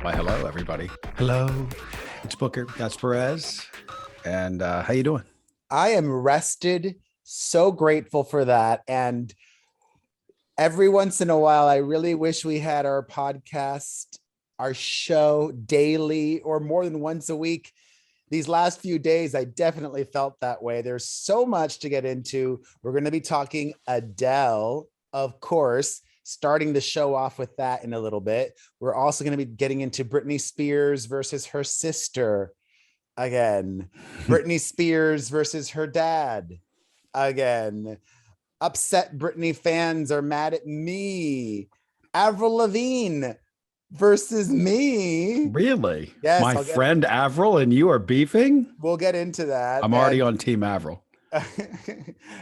Why, hello, everybody. Hello. It's Booker. That's Perez. And how you doing? I am rested, so grateful for that. And every once in a while, I really wish we had our podcast, our show daily or more than once a week. These last few days, I definitely felt that way. There's so much to get into. We're going to be talking Adele, of course, starting the show off with that in a little bit. We're also going to be getting into Britney Spears versus her sister again. Britney Spears versus her dad again. Upset Britney fans are mad at me. Avril Lavigne versus me. Really? Yes, My friend Avril and you are beefing? We'll get into that. I'm already on Team Avril.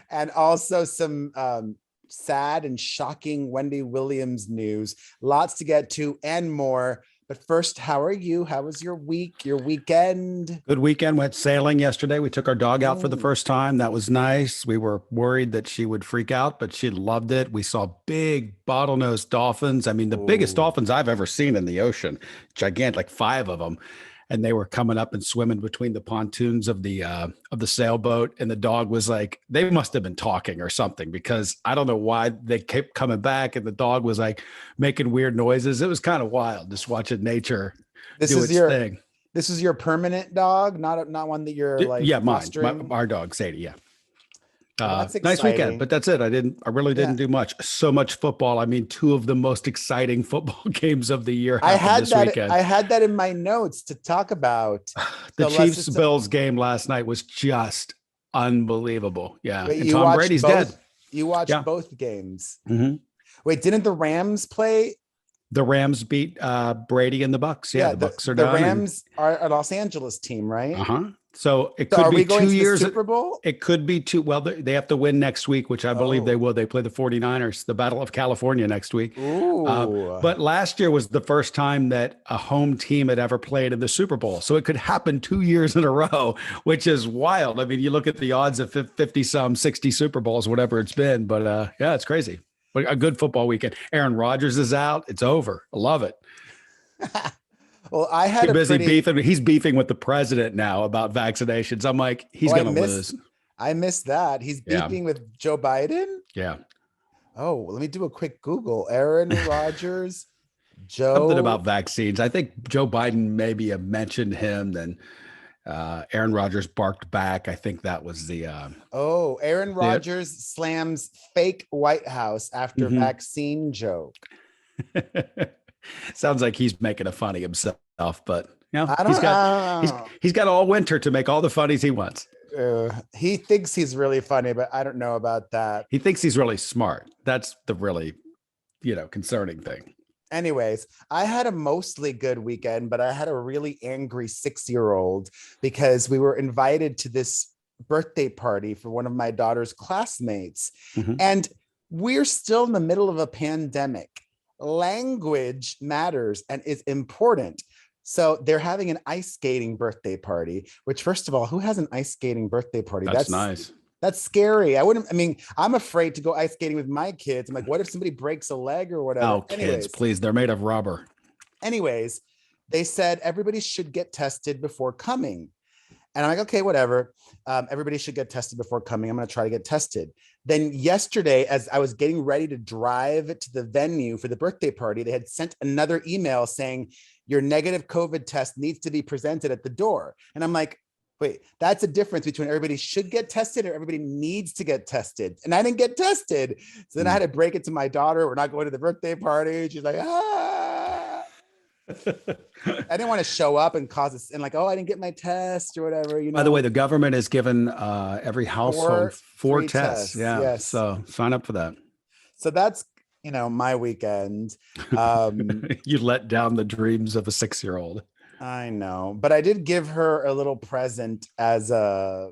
And also some sad and shocking Wendy Williams news. Lots to get to and more. But first, how are you? How was your week, your weekend? Good weekend. Went sailing yesterday. We took our dog out for the first time. That was nice. We were worried that she would freak out, but she loved it. We saw big bottlenose dolphins. I mean, the biggest dolphins I've ever seen in the ocean. Gigantic, like 5 of them. And they were coming up and swimming between the pontoons of the sailboat. And the dog was like, they must have been talking or something, because I don't know why they kept coming back. And the dog was like making weird noises. It was kind of wild just watching nature do its thing. This is your permanent dog, not one that you're like mine, our dog Sadie. Yeah. Well, nice weekend, but that's it. I really didn't do much. So much football. I mean, 2 of the most exciting football games of the year happened this weekend. I had that in my notes to talk about. The Chiefs-Bills game last night was just unbelievable. Yeah. And Tom Brady's dead. You watched both games. Mm-hmm. Wait, didn't the Rams play? The Rams beat Brady and the Bucks. Yeah, the Bucks are done. The Rams are a Los Angeles team, right? Uh-huh. So it could be 2 years. Super Bowl? It could be 2. Well, they have to win next week, which I believe they will. They play the 49ers, the Battle of California next week. But last year was the first time that a home team had ever played in the Super Bowl. So it could happen 2 years in a row, which is wild. I mean, you look at the odds of 50 some, 60 Super Bowls, whatever it's been. But yeah, it's crazy. But a good football weekend. Aaron Rodgers is out. It's over. I love it. Well, I had beefing. He's beefing with the president now about vaccinations. I'm like, he's going to lose. I missed that. He's beefing with Joe Biden. Yeah. Oh, let me do a quick Google. Aaron Rodgers, Joe. Something about vaccines. I think Joe Biden maybe mentioned him. Then Aaron Rodgers barked back. I think that was the. Aaron Rodgers slams fake White House after vaccine joke. Sounds like he's making a funny himself, but he's got all winter to make all the funnies he wants. He thinks he's really funny, but I don't know about that. He thinks he's really smart. That's the really, concerning thing. Anyways, I had a mostly good weekend, but I had a really angry 6-year-old because we were invited to this birthday party for one of my daughter's classmates. And we're still in the middle of a pandemic. Language matters and is important. So they're having an ice skating birthday party, which, first of all, who has an ice skating birthday party? That's nice. That's scary. I'm afraid to go ice skating with my kids. I'm like, what if somebody breaks a leg or whatever? Oh, kids, please. They're made of rubber. Anyways, they said everybody should get tested before coming. And I'm like, okay, whatever. Everybody should get tested before coming. I'm going to try to get tested. Then yesterday, as I was getting ready to drive to the venue for the birthday party, they had sent another email saying your negative COVID test needs to be presented at the door. And I'm like, wait, that's a difference between everybody should get tested or everybody needs to get tested. And I didn't get tested. So then I had to break it to my daughter. We're not going to the birthday party. She's like, I didn't want to show up and cause this and like, I didn't get my test or whatever. By the way, the government has given every household 4 tests. Yeah. Yes. So sign up for that. So that's, my weekend. You let down the dreams of a 6-year-old. I know, but I did give her a little present as a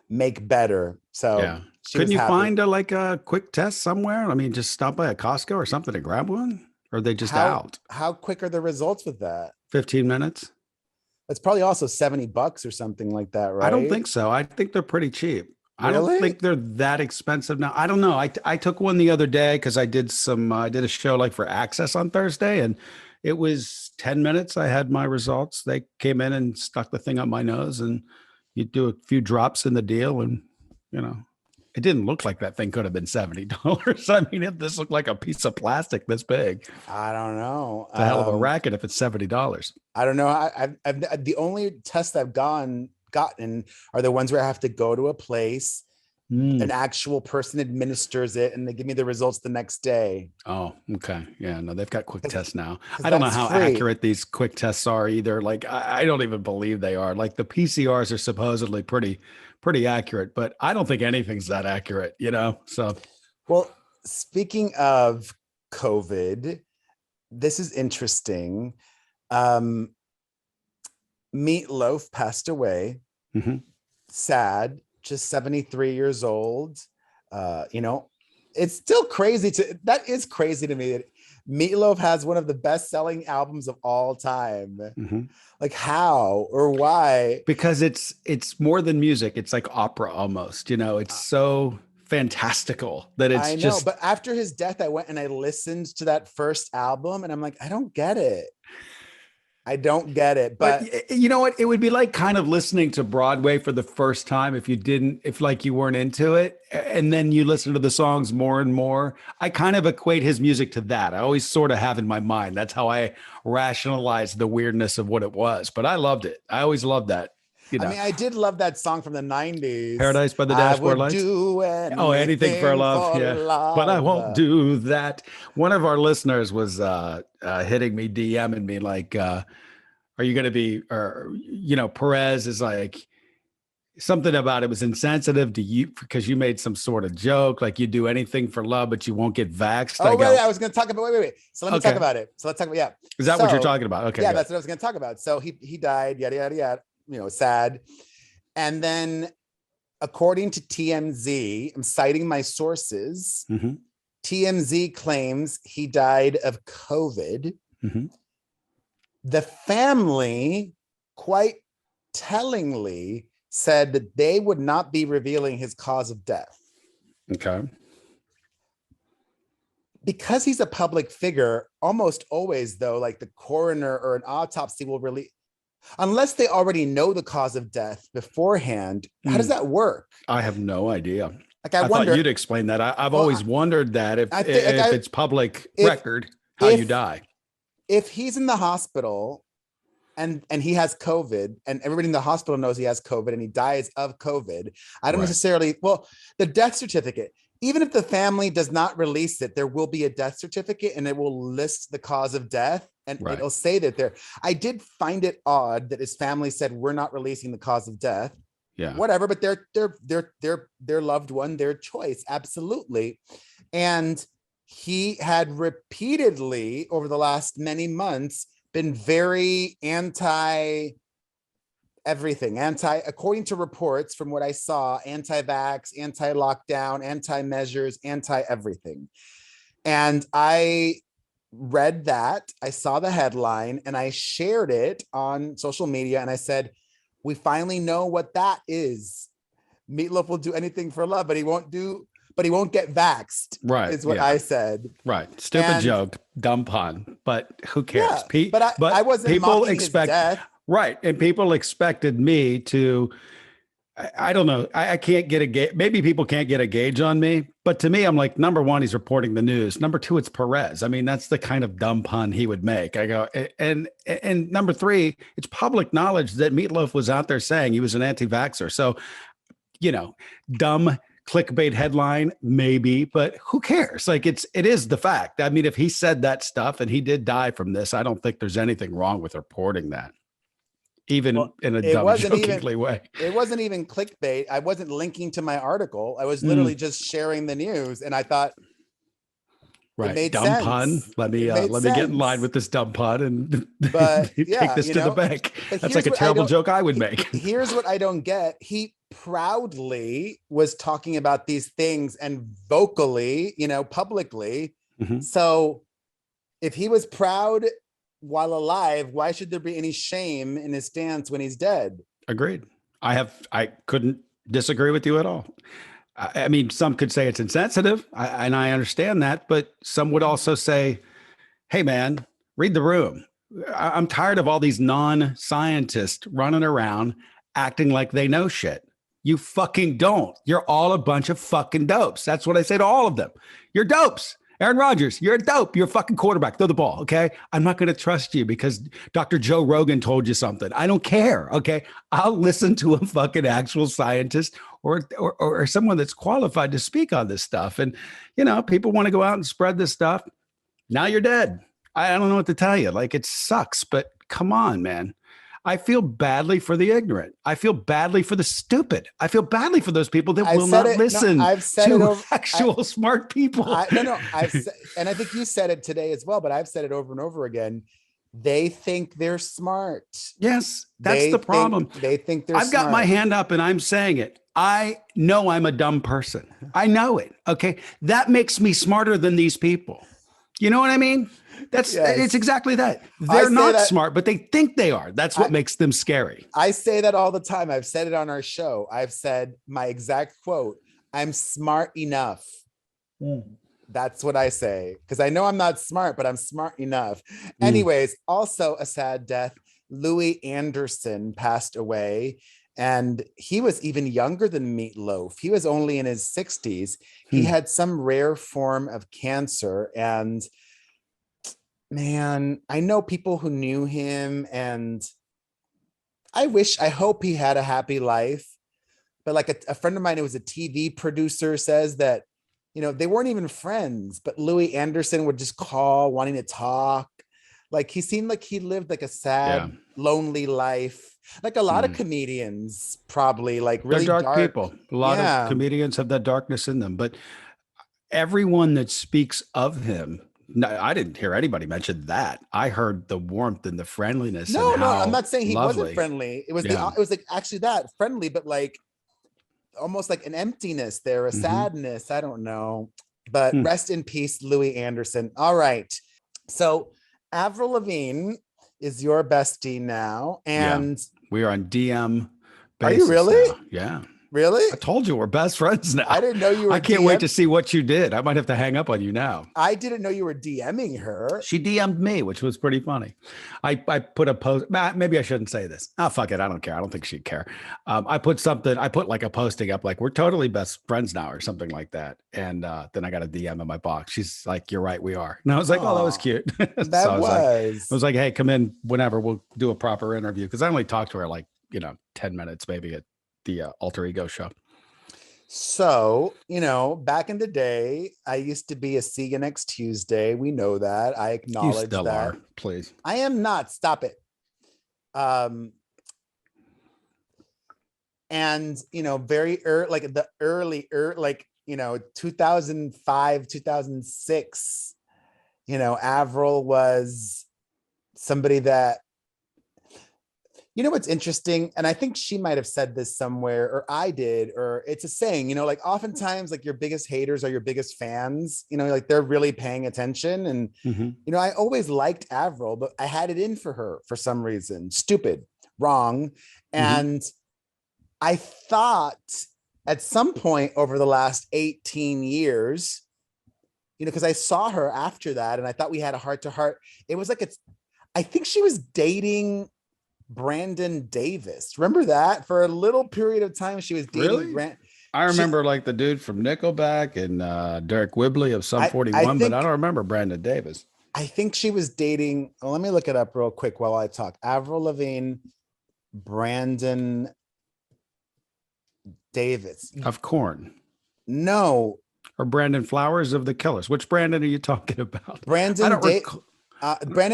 make better. So yeah. Couldn't you find a quick test somewhere? I mean, just stop by a Costco or something to grab one. Or are they just out? How quick are the results with that? 15 minutes. It's probably also $70 or something like that, right? I don't think so. I think they're pretty cheap. Really? I don't think they're that expensive now. I don't know. I took one the other day because I did a show like for Access on Thursday, and It was 10 minutes. I had my results. They came in and stuck the thing up my nose, and you do a few drops in the deal, and you know, it didn't look like that thing could have been $70. I mean, this looked like a piece of plastic this big. I don't know. It's a hell of a racket if it's $70. I don't know. I've the only tests I've gotten are the ones where I have to go to a place, an actual person administers it, and they give me the results the next day. Oh, okay. Yeah, no, they've got quick tests now. I don't know how accurate these quick tests are either. Like, I don't even believe they are. Like, the PCRs are supposedly pretty accurate, but I don't think anything's that accurate, you know? So, well, speaking of COVID, this is interesting. Meat Loaf passed away. Sad, just 73 years old. You know, it's still crazy that is crazy to me that Meat Loaf has one of the best selling albums of all time. Like, how or why? Because it's more than music. It's like opera almost, you know, it's so fantastical that it's just. But after his death, I went and I listened to that first album and I'm like, I don't get it. But you know what? It would be like kind of listening to Broadway for the first time if you weren't into it. And then you listen to the songs more and more. I kind of equate his music to that. I always sort of have in my mind. That's how I rationalize the weirdness of what it was. But I loved it. I always loved that. You know. I mean, I did love that song from the 90s. Paradise by the Dashboard Lights. Anything for love. Yeah. But I won't do that. One of our listeners was hitting me, DMing me like, are you going to be, or, you know, Perez is like, something about it was insensitive to you because you made some sort of joke, like you do anything for love, but you won't get vaxxed. Oh, wait, I was going to talk about, wait. So let me talk about it. So let's talk about, yeah. Is that what you're talking about? Okay. Yeah, that's what I was going to talk about. So he died, yada, yada, yada. You know, sad. And then according to TMZ, I'm citing my sources. TMZ claims he died of COVID. The family quite tellingly said that they would not be revealing his cause of death. Okay. Because he's a public figure, almost always though, like the coroner or an autopsy will really, unless they already know the cause of death beforehand, how does that work? I have no idea. Like, I wonder, thought you'd explain that. I've always wondered that if it's public record, how you die. If he's in the hospital and he has COVID and everybody in the hospital knows he has COVID and he dies of COVID, I don't necessarily, the death certificate, even if the family does not release it, there will be a death certificate and it will list the cause of death. And it'll say that there. I did find it odd that his family said, we're not releasing the cause of death. Yeah. Whatever, but their loved one, their choice. Absolutely. And he had repeatedly over the last many months been very anti everything, according to reports from what I saw, anti-vax, anti-lockdown, anti-measures, anti-everything. And I read that, I saw the headline and I shared it on social media and I said, we finally know what that is. Meat Loaf will do anything for love, but he won't get vaxxed. Right. Is what I said. Right. Stupid joke, dumb pun, but who cares? Yeah, but I wasn't people mocking his death. Right. And people expected me to, I don't know. I can't get a gauge. Maybe people can't get a gauge on me, but to me, I'm like, number one, he's reporting the news. Number two, it's Perez. I mean, that's the kind of dumb pun he would make. I go, and number three, it's public knowledge that Meat Loaf was out there saying he was an anti-vaxxer. So, you know, dumb clickbait headline, maybe, but who cares? Like it is the fact. I mean, if he said that stuff and he did die from this, I don't think there's anything wrong with reporting that. Even in a dumb, jokingly way. It wasn't even clickbait. I wasn't linking to my article. I was literally just sharing the news, and I thought, right, it made dumb sense. Pun. Let me get in line with this dumb pun and take this to the bank. That's like a terrible joke I would make. Here's what I don't get. He proudly was talking about these things and vocally, publicly. So if he was proud while alive, why should there be any shame in his stance when he's dead? Agreed. I couldn't disagree with you at all. I mean, some could say it's insensitive, and I understand that, but some would also say, hey man, Read the room. I'm tired of all these non-scientists running around acting like they know shit. You fucking don't. You're all a bunch of fucking dopes. That's what I say to all of them. You're dopes. Aaron Rodgers, you're a dope. You're a fucking quarterback. Throw the ball, okay? I'm not going to trust you because Dr. Joe Rogan told you something. I don't care, okay? I'll listen to a fucking actual scientist or someone that's qualified to speak on this stuff. And, people want to go out and spread this stuff. Now you're dead. I don't know what to tell you. Like, it sucks, but come on, man. I feel badly for the ignorant. I feel badly for the stupid. I feel badly for those people that will not listen to actual smart people. I've said, and I think you said it today as well, but I've said it over and over again. They think they're smart. Yes, that's the problem. They think they're I've smart. got my hand up and I'm saying it. I know I'm a dumb person. I know it. Okay. That makes me smarter than these people. You know what I mean? It's exactly that. They're not smart, but they think they are. That's what makes them scary. I say that all the time. I've said it on our show. I've said my exact quote, I'm smart enough. That's what I say. Because I know I'm not smart, but I'm smart enough. Anyways, also a sad death. Louis Anderson passed away. And he was even younger than Meat Loaf. He was only in his 60s. He had some rare form of cancer. And man, I know people who knew him, and I hope he had a happy life. But like a friend of mine who was a TV producer says that, they weren't even friends, but Louis Anderson would just call wanting to talk. Like he seemed like he lived like a sad, lonely life. Like a lot of comedians probably like really They're dark people. A lot of comedians have that darkness in them, but everyone that speaks of him, no, I didn't hear anybody mention that. I heard the warmth and the friendliness. No, I'm not saying he wasn't friendly. It was it was like actually that friendly, but like almost like an emptiness there, a sadness. I don't know, but rest in peace, Louis Anderson. All right. So Avril Lavigne is your bestie now. And we are on DM basis. Are you really? Now. Yeah. Really? I told you we're best friends now. I didn't know you were. I can't wait to see what you did. I might have to hang up on you now. I didn't know you were DMing her. She DM'd me, which was pretty funny. I put a post. Maybe I shouldn't say this. Oh, fuck it. I don't care. I don't think she'd care. I put like a posting up like, we're totally best friends now or something like that. And then I got a DM in my box. She's like, you're right. We are. And I was like, oh, that was cute. That I was like, hey, come in whenever. We'll do a proper interview. Because I only talked to her like, 10 minutes maybe at the Alter Ego show. So, back in the day, I used to be a See You Next Tuesday. We know that. I acknowledge you still that. Are, please. I am not. Stop it. And, very early, like the early, like, 2005, 2006, Avril was somebody that, what's interesting, and I think she might have said this somewhere, or I did, or it's a saying, like oftentimes like your biggest haters are your biggest fans, like they're really paying attention. And, I always liked Avril, but I had it in for her for some reason. Stupid, wrong. And I thought at some point over the last 18 years, because I saw her after that and I thought we had a heart to heart. It was like, I think she was dating Brandon Davis. Remember that? For a little period of time, she was dating. Really? I remember like the dude from Nickelback and Derek Whibley of Sum 41, but I don't remember Brandon Davis. I think she was dating. Let me look it up real quick while I talk. Avril Lavigne, Brandon Davis of Korn. No. Or Brandon Flowers of the Killers. Which Brandon are you talking about? Brandon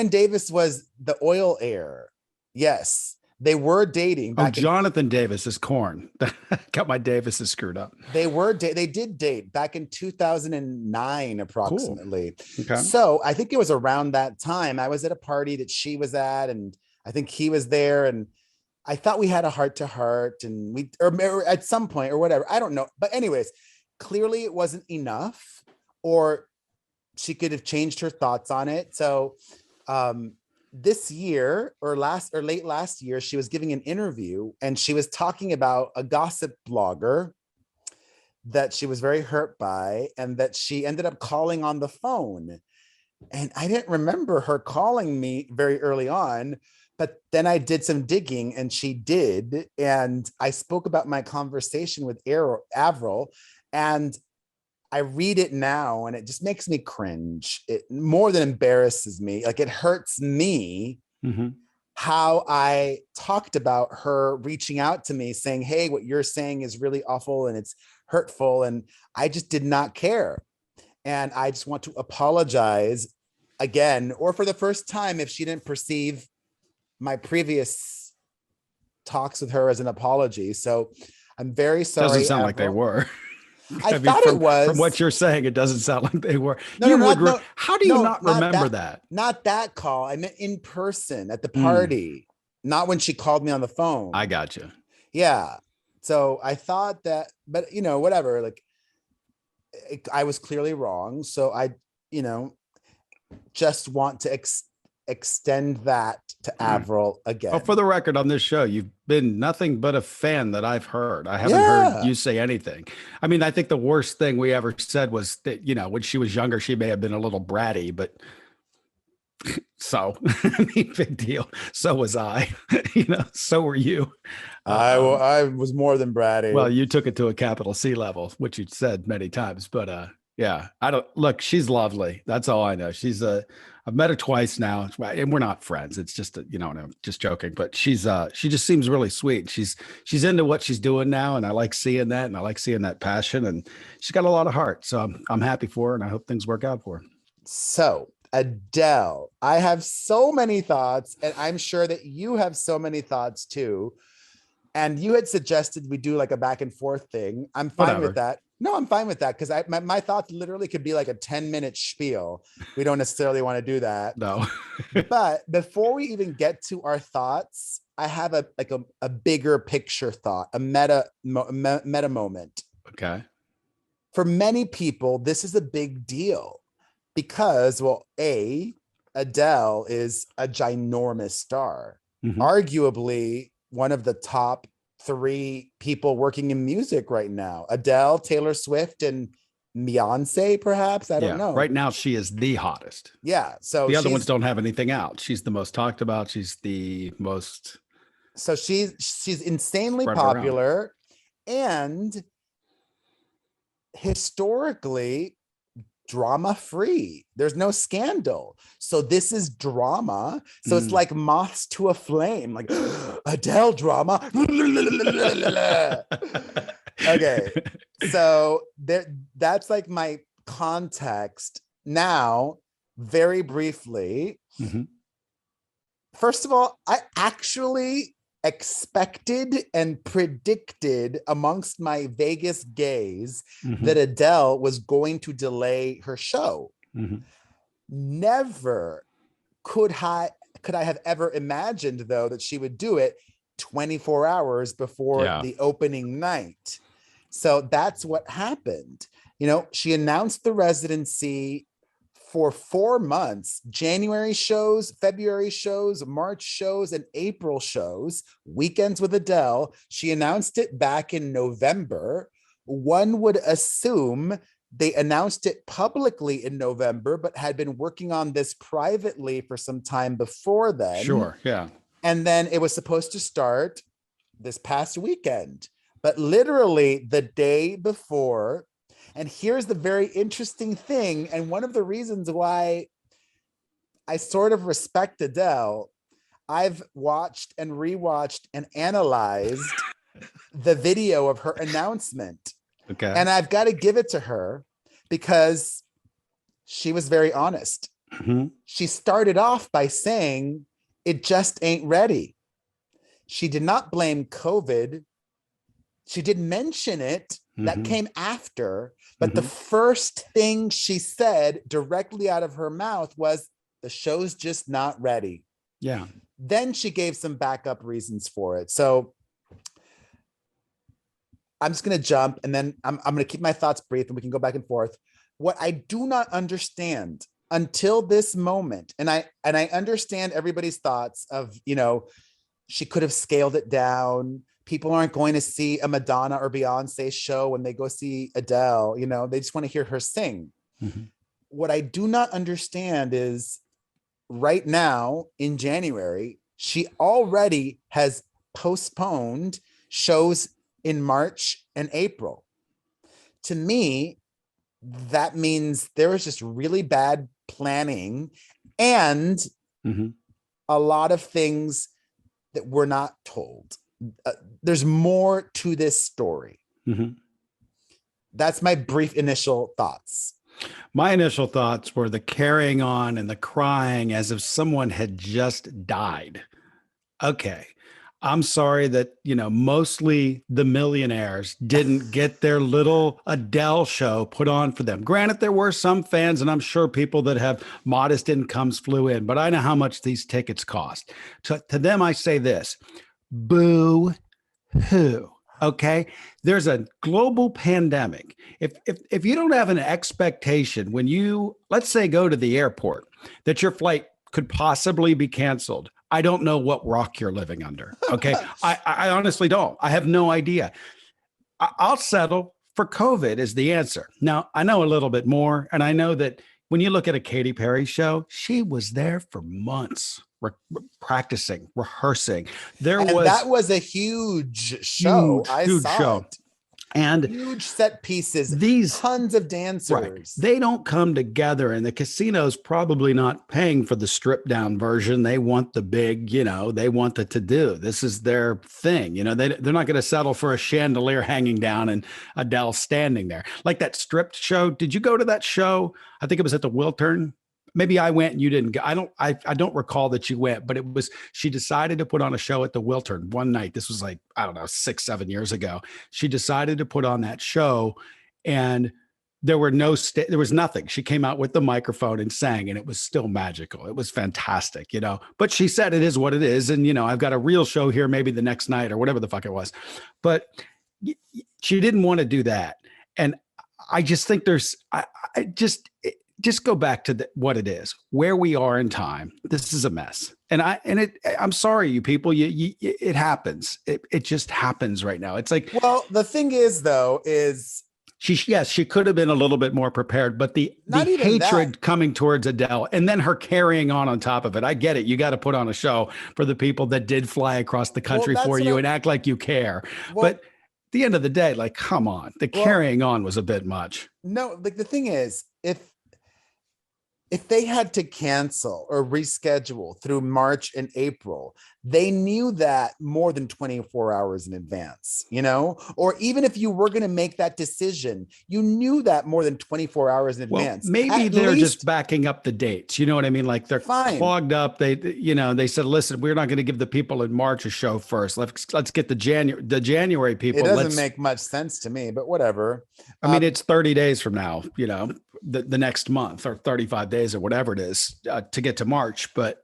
Davis was the Oil Heir. Yes, they were dating. Jonathan Davis is Korn. Got my Davises screwed up. They did date back in 2009, approximately. Cool. Okay. So I think it was around that time. I was at a party that she was at, and I think he was there, and I thought we had a heart to heart, and or at some point or whatever. I don't know, but anyways, clearly it wasn't enough, or she could have changed her thoughts on it. So, this year or late last year, she was giving an interview and she was talking about a gossip blogger that she was very hurt by, and that she ended up calling on the phone. And I didn't remember her calling me very early on, but then I did some digging and she did. And I spoke about my conversation with Avril, and I read it now and it just makes me cringe. It more than embarrasses me. Like, it hurts me how I talked about her reaching out to me saying, hey, what you're saying is really awful and it's hurtful. And I just did not care. And I just want to apologize again, or for the first time, if she didn't perceive my previous talks with her as an apology. So I'm very sorry. Doesn't sound like they Avril. were. I mean, thought it was. from what you're saying, it doesn't sound like they were. No, You no, would. no, How do you no, not remember that? Not that call. I meant in person at the party, not when she called me on the phone. I got you. Yeah. So I thought that, but whatever. Like, I was clearly wrong. So I, just want to extend that to Avril again. Well, for the record, on this show, you've been nothing but a fan that I've heard. I haven't heard you say anything. I mean, I think the worst thing we ever said was that, when she was younger, she may have been a little bratty, but so, I mean, big deal. So was I, so were you. I was more than bratty. Well, you took it to a capital C level, which you said many times, but yeah, I don't look, she's lovely. That's all I know. I've met her twice now, and we're not friends. It's just, no, just joking, but she just seems really sweet. She's into what she's doing now. And I like seeing that. And I like seeing that passion, and she's got a lot of heart. So I'm happy for her, and I hope things work out for her. So Adele, I have so many thoughts, and I'm sure that you have so many thoughts too. And you had suggested we do like a back and forth thing. I'm fine with that. No, I'm fine with that, because my thoughts literally could be like a 10-minute spiel. We don't necessarily want to do that. No. But before we even get to our thoughts, I have a bigger picture thought, a meta moment. Okay. For many people, this is a big deal because, well, Adele is a ginormous star, arguably one of the top 3 people working in music right now. Adele, Taylor Swift, and Beyonce, perhaps. I don't know. Right now, she is the hottest. Yeah. So the other ones don't have anything out. She's the most talked about. She's the most. So she's insanely popular, and historically drama free. There's no scandal. So this is drama. So it's like moths to a flame, like Adele drama. Okay. So that's like my context. Now, very briefly, first of all, I actually expected and predicted amongst my Vegas gaze that Adele was going to delay her show. Never could I have ever imagined, though, that she would do it 24 hours before the opening night. So that's what happened. She announced the residency for 4 months: January shows, February shows, March shows, and April shows, weekends with Adele. She announced it back in November. One would assume they announced it publicly in November, but had been working on this privately for some time before then. Sure, yeah. And then it was supposed to start this past weekend, but literally the day before. And here's the very interesting thing, and one of the reasons why I sort of respect Adele. I've watched and rewatched and analyzed the video of her announcement. Okay. And I've got to give it to her because she was very honest. She started off by saying, it just ain't ready. She did not blame COVID. She did mention it. That came after. But the first thing she said directly out of her mouth was, the show's just not ready. Yeah. Then she gave some backup reasons for it. So I'm just going to jump, and then I'm going to keep my thoughts brief, and we can go back and forth. What I do not understand until this moment, and I understand everybody's thoughts of, she could have scaled it down. People aren't going to see a Madonna or Beyonce show when they go see Adele. They just want to hear her sing. what I do not understand is right now in January, she already has postponed shows in March and April. To me, that means there was just really bad planning and a lot of things that we're not told. There's more to this story. That's my brief initial thoughts. My initial thoughts were the carrying on and the crying as if someone had just died. Okay. I'm sorry that, mostly the millionaires didn't get their little Adele show put on for them. Granted, there were some fans, and I'm sure people that have modest incomes flew in, but I know how much these tickets cost. To them, I say this, boo hoo. Okay. There's a global pandemic. If you don't have an expectation when you, let's say, go to the airport, that your flight could possibly be canceled, I don't know what rock you're living under. Okay. I honestly don't. I have no idea. I'll settle for COVID is the answer. Now, I know a little bit more. And I know that when you look at a Katy Perry show, she was there for months. Practicing, rehearsing. That was a huge show. I saw it. And huge set pieces, tons of dancers. Right. They don't come together, and the casino's probably not paying for the stripped down version. They want the big, they want the to-do. This is their thing. They're not going to settle for a chandelier hanging down and Adele standing there. Like that stripped show. Did you go to that show? I think it was at the Wiltern. Maybe I went and you didn't go. I don't recall that you went, but she decided to put on a show at the Wiltern one night. This was like, I don't know, 6-7 years ago. She decided to put on that show, and there were there was nothing. She came out with the microphone and sang, and it was still magical. It was fantastic, but she said it is what it is. And, I've got a real show here, maybe the next night or whatever the fuck it was, but she didn't want to do that. And I just think just go back to what it is, where we are in time. This is a mess. I'm sorry, you people, it happens. It just happens right now. It's like, well, the thing is though, is she could have been a little bit more prepared, but the hatred coming towards Adele and then her carrying on top of it. I get it. You got to put on a show for the people that did fly across the country for you and act like you care. But at the end of the day, like, come on, the carrying on was a bit much. No, like the thing is, if they had to cancel or reschedule through March and April, they knew that more than 24 hours in advance, or even if you were going to make that decision, you knew that more than 24 hours in advance. Maybe they're just backing up the dates. You know what I mean? Like they're clogged up. They said, listen, we're not going to give the people in March a show first. Let's get the January people. It doesn't make much sense to me, but whatever. I mean, it's 30 days from now, the next month or 35 days or whatever it is to get to March. But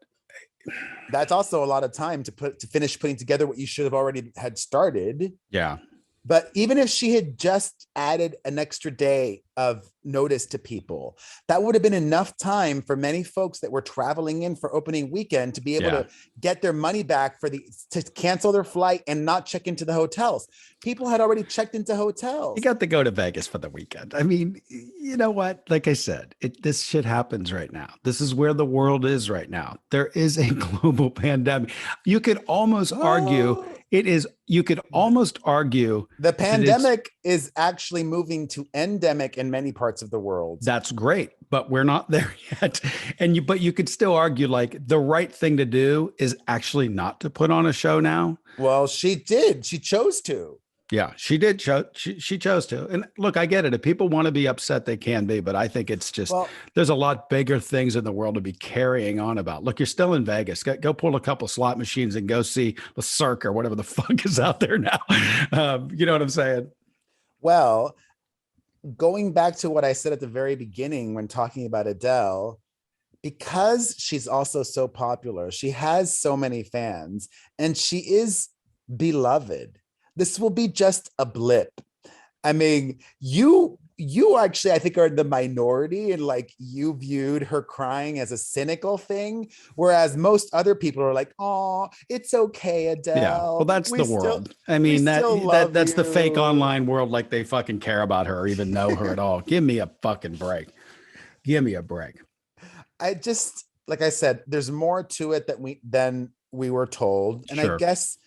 that's also a lot of time to finish putting together what you should have already had started. Yeah. But even if she had just added an extra day of notice to people, that would have been enough time for many folks that were traveling in for opening weekend to be able to get their money back to cancel their flight and not check into the hotels. People had already checked into hotels. You got to go to Vegas for the weekend. I mean, you know what? Like I said, this shit happens right now. This is where the world is right now. There is a global pandemic. You could almost argue you could almost argue the pandemic is actually moving to endemic in many parts of the world. That's great, but we're not there yet. But you could still argue like the right thing to do is actually not to put on a show now. Well, she did. She chose to. Yeah, she did. She chose to. And look, I get it. If people want to be upset, they can be. But I think it's just there's a lot bigger things in the world to be carrying on about. Look, you're still in Vegas. Go pull a couple slot machines and go see the Cirque or whatever the fuck is out there now. You know what I'm saying? Well, going back to what I said at the very beginning when talking about Adele, because she's also so popular, she has so many fans, and she is beloved. This will be just a blip. I mean, you actually, I think, are the minority, and like you viewed her crying as a cynical thing, whereas most other people are like, "Oh, it's okay, Adele." Yeah, well, that's the world. I mean, that's the fake online world. Like they fucking care about her or even know her at all. Give me a fucking break. Give me a break. I just, like I said, there's more to it than we were told. And I Sure. guess,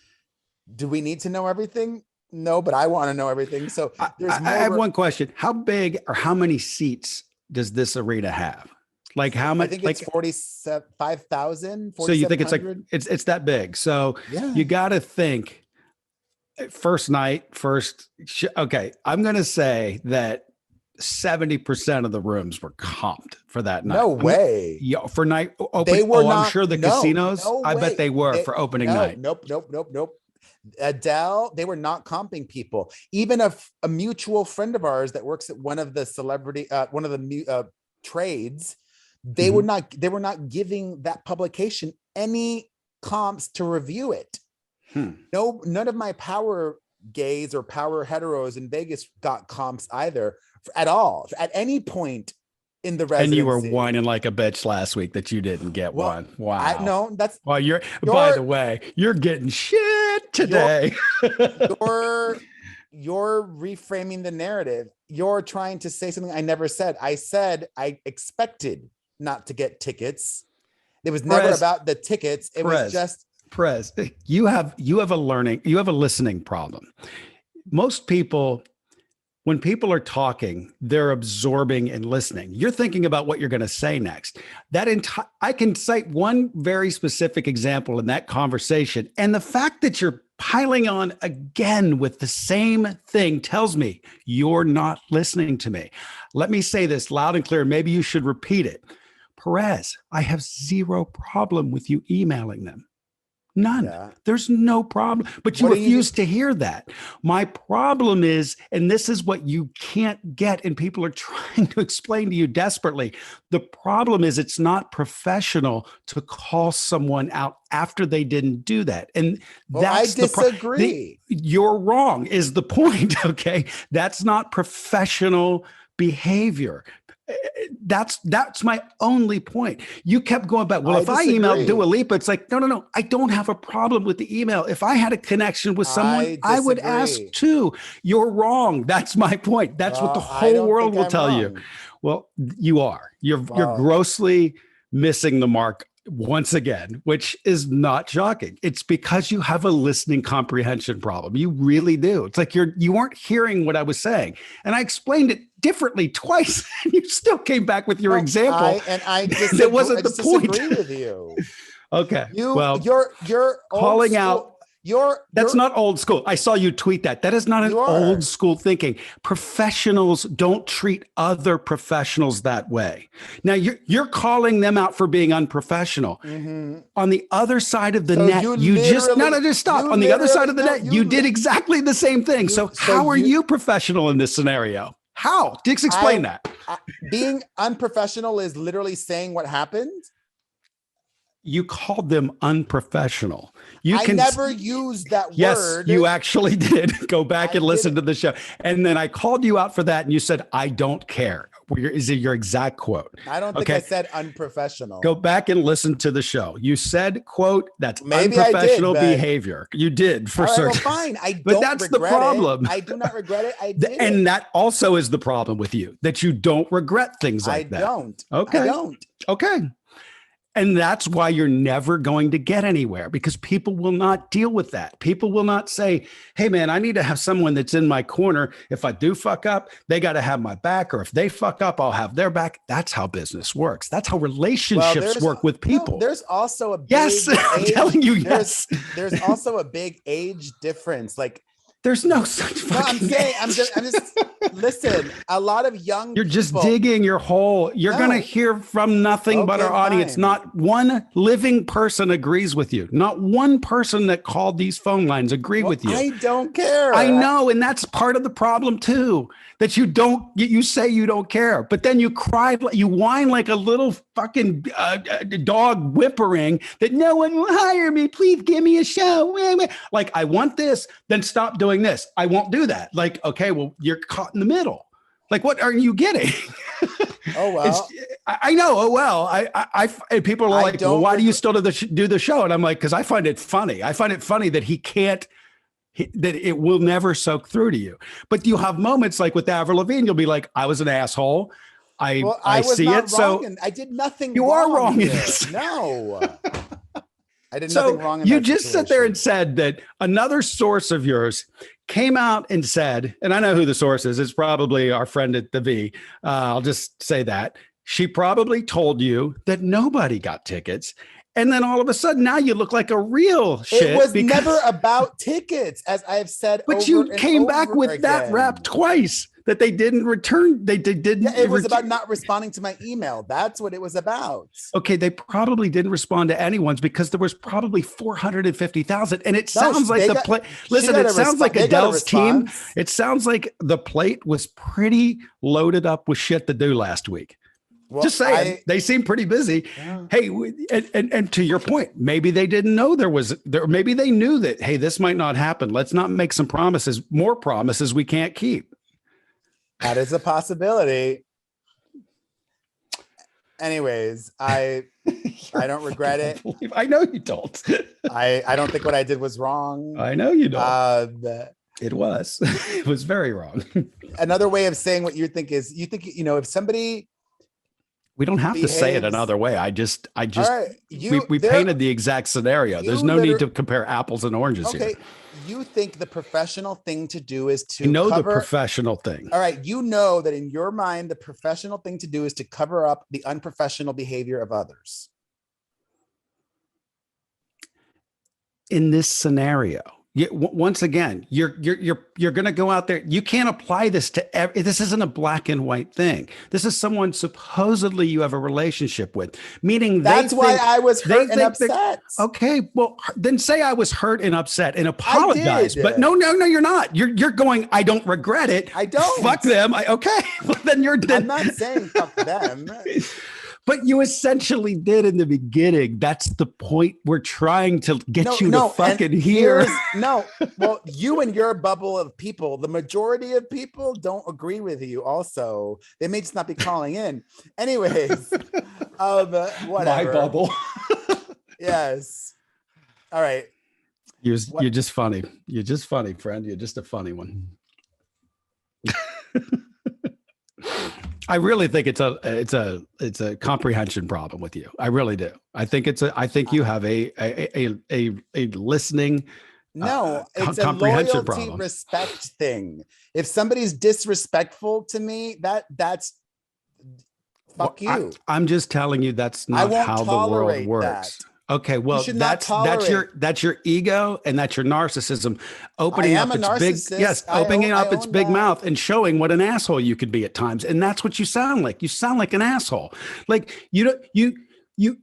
do we need to know everything? No, but I want to know everything. So there's I more. have one question. How big or how many seats does this arena have? Like how I much? think Like, it's 45,000, so you think it's like 4,700. it's that big? So Yeah. you got to think first night, okay, I'm going to say that 70% of the rooms were comped for that night. No way. Yeah, for night open. They were I'm not. sure the No, casinos. no I way. bet they were for opening No, night. nope. Adele, they were not comping people. Even a mutual friend of ours that works at one of the trades, they were not giving that publication any comps to review it. No, none of my power gays or power heteros in Vegas got comps either at all at any point in the residency. And you were whining like a bitch last week that you didn't get one. Wow. No, that's well. By the way, you're getting shit today. You're reframing the narrative. You're trying to say something I never said. I said I expected not to get tickets. It was never about the tickets. It was just Perez. You have a listening problem. Most people, when people are talking, they're absorbing and listening. You're thinking about what you're going to say next. I can cite one very specific example in that conversation. And the fact that you're piling on again with the same thing tells me you're not listening to me. Let me say this loud and clear. Maybe you should repeat it. Perez, I have zero problem with you emailing them. None. Yeah. There's no problem. But you refuse to hear that. My problem is, and this is what you can't get, and people are trying to explain to you desperately. The problem is it's not professional to call someone out after they didn't do that. And that's I disagree. You're wrong is the point. Okay. That's not professional behavior. That's my only point. You kept going back. Well, if I emailed Dua Lipa, it's like, no. I don't have a problem with the email. If I had a connection with someone, I would ask too. You're wrong. That's my point. That's what the whole world will tell you. Well, you are. You're grossly missing the mark once again, which is not shocking. It's because you have a listening comprehension problem. You really do. It's like you weren't hearing what I was saying. And I explained it differently twice. And you still came back with your example. That wasn't the point. I disagree with you. Okay. You're calling out. That's not old school. I saw you tweet that. That is not an old school thinking. Professionals don't treat other professionals that way. Now you're calling them out for being unprofessional. Mm-hmm. On the other side of the net, just stop. On the other side of the net, you did exactly the same thing. So how are you professional in this scenario? How? Just explain that. Being unprofessional is literally saying what happened. You called them unprofessional. I never used that word. Yes, you actually did. Go back and listen to the show. And then I called you out for that and you said, I don't care. Is it your exact quote? I don't think I said unprofessional. Go back and listen to the show. You said, quote, that's unprofessional behavior. You did for certain. Well, fine. But that's the problem. I do not regret it. I did. And that also is the problem with you, that you don't regret things like that. I don't. Okay. I don't. Okay. And that's why you're never going to get anywhere, because people will not deal with that. People will not say, hey, man, I need to have someone that's in my corner. If I do fuck up, they got to have my back. Or if they fuck up, I'll have their back. That's how business works. That's how relationships work with people. There's also a big I'm telling you, yes. There's also a big age difference. Like, there's no such fucking I'm just listen, a lot of young You're just digging your hole. You're going to hear from nothing but our audience. Not one living person agrees with you. Not one person that called these phone lines agree with you. I don't care. I know. And that's part of the problem too, that you say you don't care, but then you cry, you whine like a little fucking dog whimpering that no one will hire me. Please give me a show. Like, I want this, then stop doing this. I won't do that. Like, okay, well, you're caught in the middle. Like, what are you getting? Oh, well. I know. Oh, well, and people are like, well, why do you still do the show? And I'm like, because I find it funny. I find it funny that that it will never soak through to you. But you have moments like with Avril Lavigne, you'll be like, I was an asshole. Well, I was see not it. wrong, So and I did nothing you wrong are wrong in here. this. No, I did nothing So wrong in you that just sat there and situation. said that another source of yours came out and said, and I know who the source is. It's probably our friend at the V. I'll just say that she probably told you that nobody got tickets. And then all of a sudden, now you look like a real It shit was because, never about tickets, as I've said but over you and came back over with that rap again. twice that they didn't return. They Yeah, didn't. it was about not responding to my email. That's what it was about. Okay, they probably didn't respond to anyone's because there was probably 450,000. And it No, sounds like they the got. play. She Listen, got it a sounds response. like They got a Adele's team. response. It sounds like the plate was pretty loaded up with shit to do last week. Well, Just saying, they seem pretty busy. Yeah. Hey, and to your point, maybe they didn't know there was there. Maybe they knew that, hey, this might not happen. Let's not make some promises, more promises we can't keep. That is a possibility. Anyways, I don't regret it. I know you don't. I don't think what I did was wrong. I know you don't. It was. It was very wrong. Another way of saying what you think is, if somebody, we don't have to say it behaves- another way. I just all right, we painted the exact scenario. you There's no need liter- to compare apples and oranges okay, here. you think the professional thing to do is to You know cover, the professional thing. all right, you know that in your mind, the professional thing to do is to cover up the unprofessional behavior of others. In this scenario, once again, you're going to go out there. You can't apply this to this isn't a black and white thing. This is someone supposedly you have a relationship with, meaning That's why I was hurt and upset. Okay, well then say I was hurt and upset and apologize. But no, you're not. You're going. I don't regret it. I don't. Fuck them. Okay, well then you're. I'm not saying fuck them. But you essentially did in the beginning. That's the point we're trying to get you to fucking hear. No, well, you and your bubble of people, the majority of people don't agree with you also. They may just not be calling in. Anyways, whatever. My bubble. Yes. All right. You're just funny. You're just funny, friend. You're just a funny one. I really think it's a comprehension problem with you. I really do. I think you have a listening. No, it's a comprehension loyalty problem. Respect thing. If somebody's disrespectful to me, that's fuck you. I'm just telling you that's not how the world works. That. Okay, well, that's your ego and that's your narcissism opening up its big mouth and showing what an asshole you could be at times. And that's what you sound like. You sound like an asshole. Like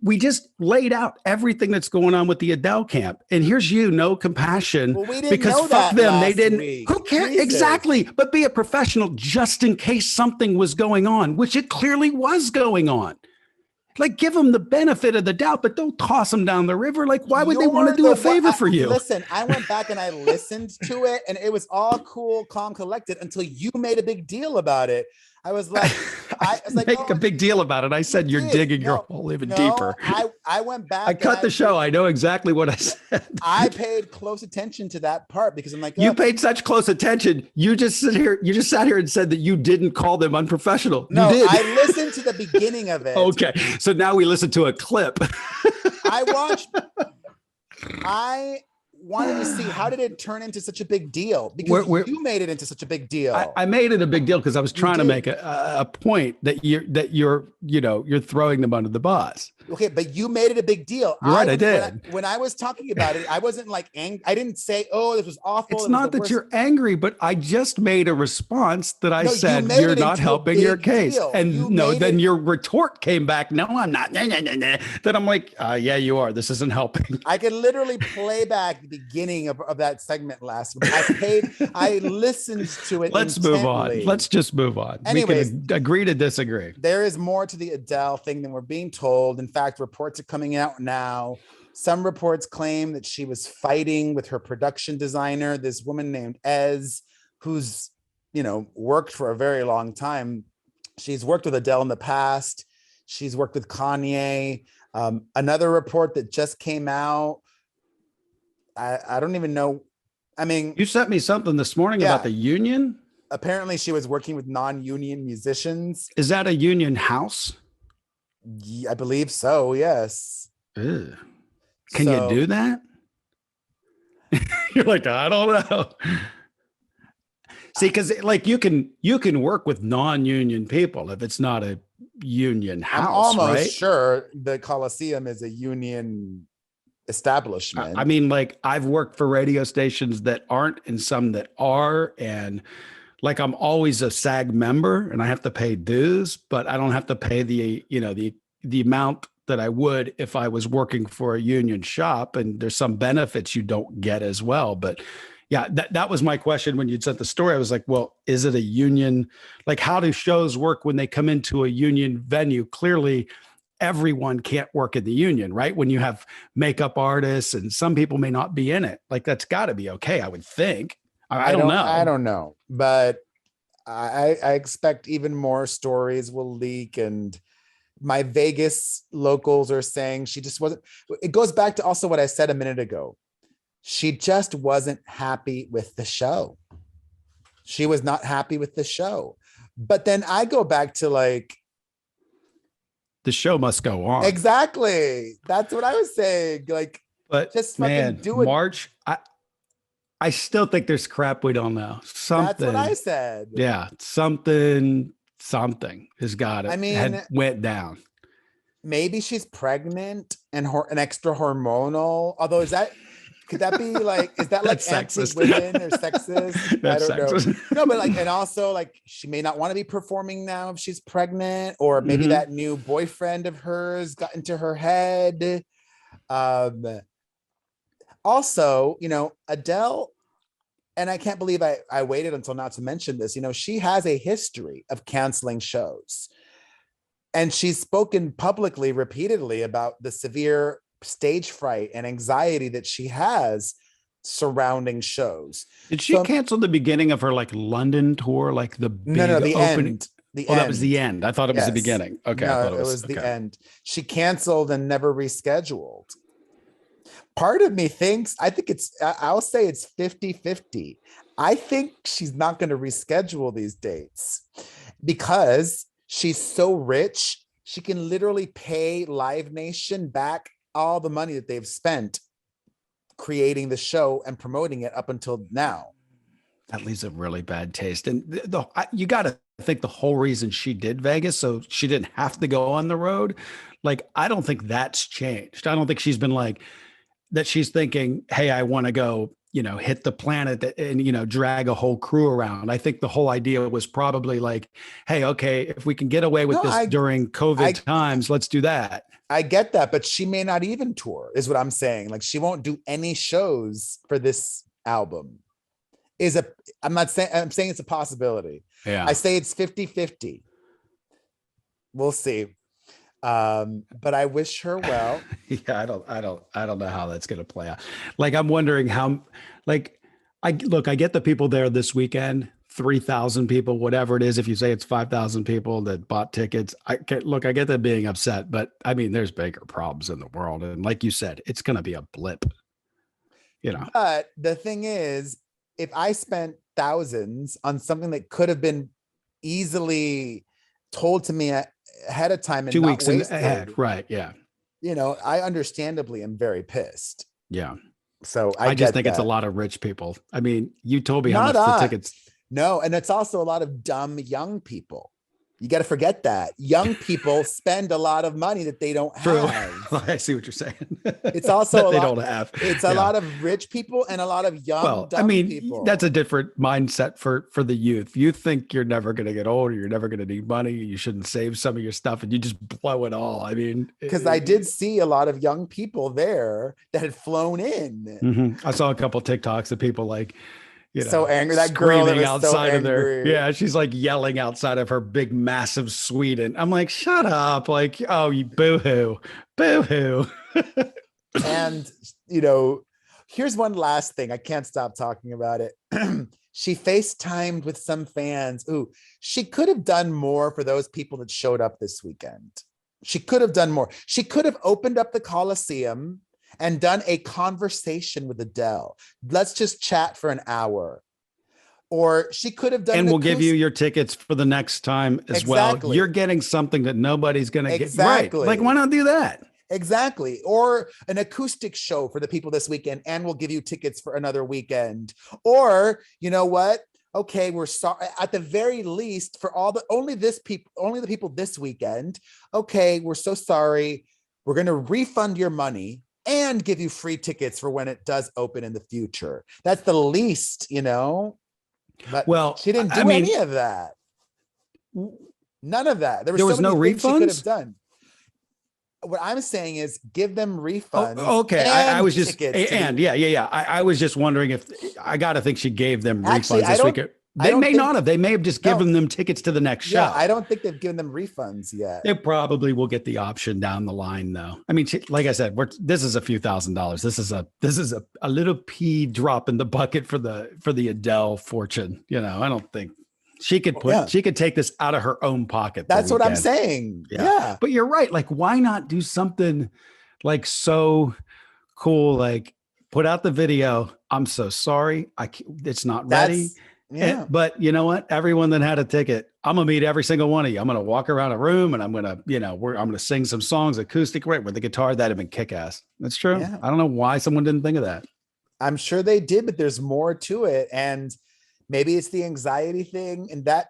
we just laid out everything that's going on with the Adele camp. And here's no compassion. Well, we didn't because know fuck that them. They last didn't. week. Who cares? Jesus. Exactly. But be a professional just in case something was going on, which it clearly was going on. Like, give them the benefit of the doubt, but don't toss them down the river. Like, why would they want to do a favor for you? Listen, I went back and I listened to it and it was all cool, calm, collected until you made a big deal about it. I was like, make a big deal about it. I said, you're digging your hole even deeper. I went back. I cut the show. I know exactly what I said. I paid close attention to that part because I'm like, you paid such close attention. You just sat here and said that you didn't call them unprofessional. No, you did. I listened to the beginning of it. Okay. So now we listen to a clip. I wanted to see how did it turn into such a big deal because you made it into such a big deal. I made it a big deal because I was trying to make a point that you're throwing them under the bus. Okay, but you made it a big deal. Right, I did. When I was talking about it, I wasn't like angry. I didn't say, "Oh, this was awful." It's not that you're angry, but I just made a response that I said you're not helping your case, and then your retort came back. No, I'm not. Nah. Then I'm like, yeah, you are. This isn't helping. I could literally play back the beginning of that segment last week. I listened to it. Let's move on. Let's just move on. Anyways, we can agree to disagree. There is more to the Adele thing than we're being told. In fact, reports are coming out now. Some reports claim that she was fighting with her production designer, this woman named Ez, who's, worked for a very long time. She's worked with Adele in the past. She's worked with Kanye. Another report that just came out, I don't even know. I mean, you sent me something this morning about the union. apparently she was working with non-union musicians. Is that a union house? I believe so, yes. Ugh. Can you So do that? You're like, I don't know. See, because like you can work with non-union people if it's not a union I'm house, almost right? sure the Coliseum is a union establishment. I mean, like I've worked for radio stations that aren't and some that are, and like I'm always a SAG member and I have to pay dues, but I don't have to pay the amount that I would if I was working for a union shop. And there's some benefits you don't get as well. But yeah, that was my question when you'd sent the story. I was like, well, is it a union? Like, how do shows work when they come into a union venue? Clearly, everyone can't work in the union, right? When you have makeup artists and some people may not be in it, like that's got to be okay, I would think. I don't know. I don't know, but I expect even more stories will leak. And my Vegas locals are saying she just wasn't. It goes back to also what I said a minute ago. She just wasn't happy with the show. She was not happy with the show. But then I go back to like, The show must go on. exactly. That's what I was saying. Like, But just man, fucking do it. March, I still think there's crap we don't know. That's what I Something. said. Yeah, something has got it. I mean, Went down. maybe she's pregnant and an extra hormonal. Although could that be like, is that like That's sexist. anti-women or sexist? I That's don't know. sexist. No, but like, and also like she may not want to be performing now if she's pregnant, or maybe that new boyfriend of hers got into her head. Also, Adele, and I can't believe I waited until not to mention this, she has a history of canceling shows. And she's spoken publicly repeatedly about the severe stage fright and anxiety that she has surrounding shows. Did she cancel the beginning of her like London tour, like the big the opening? end. That was the end. I thought it was the beginning. Okay, no, I thought it was the end. She canceled and never rescheduled. Part of me thinks, I'll say it's 50-50. I think she's not going to reschedule these dates because she's so rich. She can literally pay Live Nation back all the money that they've spent creating the show and promoting it up until now. That leaves a really bad taste. And you got to think the whole reason she did Vegas, so she didn't have to go on the road. Like, I don't think that's changed. I don't think she's been like that. She's thinking, hey, I want to go, hit the planet and, drag a whole crew around. I think the whole idea was probably like, hey, okay, if we can get away with this during COVID times, let's do that. I get that, but she may not even tour is what I'm saying. Like, she won't do any shows for this album. I'm saying it's a possibility. Yeah. I say it's 50-50. We'll see. But I wish her well. Yeah, I don't know how that's going to play out. Like, I'm wondering how, like, I get the people there this weekend, 3,000 people, whatever it is. If you say it's 5,000 people that bought tickets, I get them being upset, but I mean, there's bigger problems in the world. And like you said, it's going to be a blip, But the thing is, if I spent thousands on something that could have been easily told to me ahead of time and 2 not weeks wasted, ahead, right? Yeah. I understandably am very pissed. Yeah. So I just think it's a lot of rich people. I mean, you told me how much the tickets. No, and it's also a lot of dumb young people. You got to forget that young people spend a lot of money that they don't have. I see what you're saying. It's also they don't have. It's a lot of rich people and a lot of young, dumb people. That's a different mindset for the youth. You think you're never going to get older, you're never going to need money, you shouldn't save some of your stuff, and you just blow it all. I mean, because I did see a lot of young people there that had flown in. Mm-hmm. I saw a couple of TikToks of people like, so angry. That girl that was outside of there. Yeah, she's like yelling outside of her big, massive suite. And I'm like, shut up. Like, oh, you boo-hoo. Boo-hoo. And, here's one last thing. I can't stop talking about it. She FaceTimed with some fans. Ooh, she could have done more for those people that showed up this weekend. She could have done more. She could have opened up the Coliseum and done a conversation with Adele. Let's just chat for an hour. Or she could have done And an we'll give you acoustic. your tickets for the next time as well. Exactly. You're getting something that nobody's going to get. Right. Exactly. Like, why not do that? Exactly. Or an acoustic show for the people this weekend, and we'll give you tickets for another weekend. Or, you know what? Okay, we're sorry. At the very least, for only the people this weekend. Okay, we're so sorry. We're going to refund your money and give you free tickets for when it does open in the future. That's the least, But Well, she didn't do any of that. None of that. There was so many no things she could have refunds? done. What I'm saying is give them refunds. Oh, okay. I was just, yeah. I was just wondering if I got to think she gave them Actually, refunds this week. They may not have. They may have just given them tickets to the next show. Yeah, I don't think they've given them refunds yet. They probably will get the option down the line, though. I mean, like I said, this is a few $1,000s. This is a little pea drop in the bucket for the Adele fortune. I don't think she could take this out of her own pocket. That's what I'm saying. Yeah. But you're right. Like, why not do something like so cool? Like, put out the video. I'm so sorry. It's not ready. Yeah. But you know what? Everyone that had a ticket, I'm gonna meet every single one of you. I'm gonna walk around a room and I'm gonna sing some songs acoustic, right, with the guitar. That'd have been kick ass. That's true. Yeah. I don't know why someone didn't think of that. I'm sure they did, but there's more to it. And maybe it's the anxiety thing, and that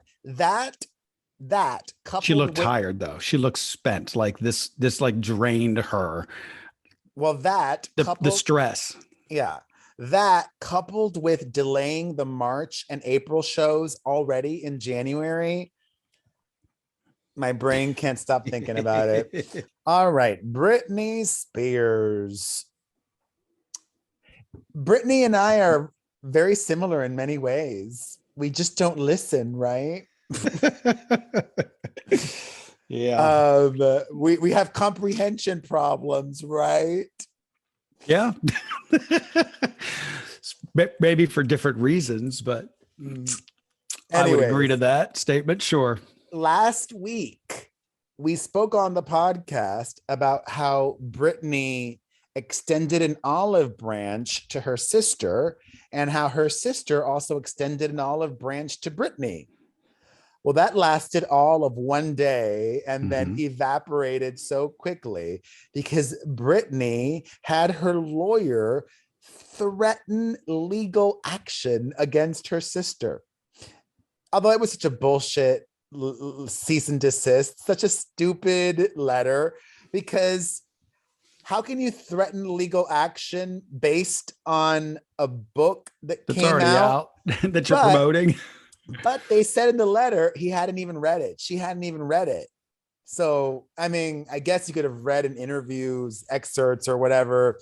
coupled. She looked tired though. She looked spent. Like this like drained her. Well, the stress. Yeah. That coupled with delaying the March and April shows already in January, my brain can't stop thinking about it. All right. Britney Spears. Britney and I are very similar in many ways. We just don't listen, right? Yeah. We have comprehension problems, right? Yeah. Maybe for different reasons, but I would agree to that statement. Sure. Last week, we spoke on the podcast about how Britney extended an olive branch to her sister, and how her sister also extended an olive branch to Britney. Well, that lasted all of one day and then evaporated so quickly because Britney had her lawyer threaten legal action against her sister. Although it was such a bullshit cease and desist, such a stupid letter, because how can you threaten legal action based on a book that's came already out that you're promoting? But they said in the letter, he hadn't even read it. She hadn't even read it. So, I mean, I guess you could have read in interviews, excerpts or whatever.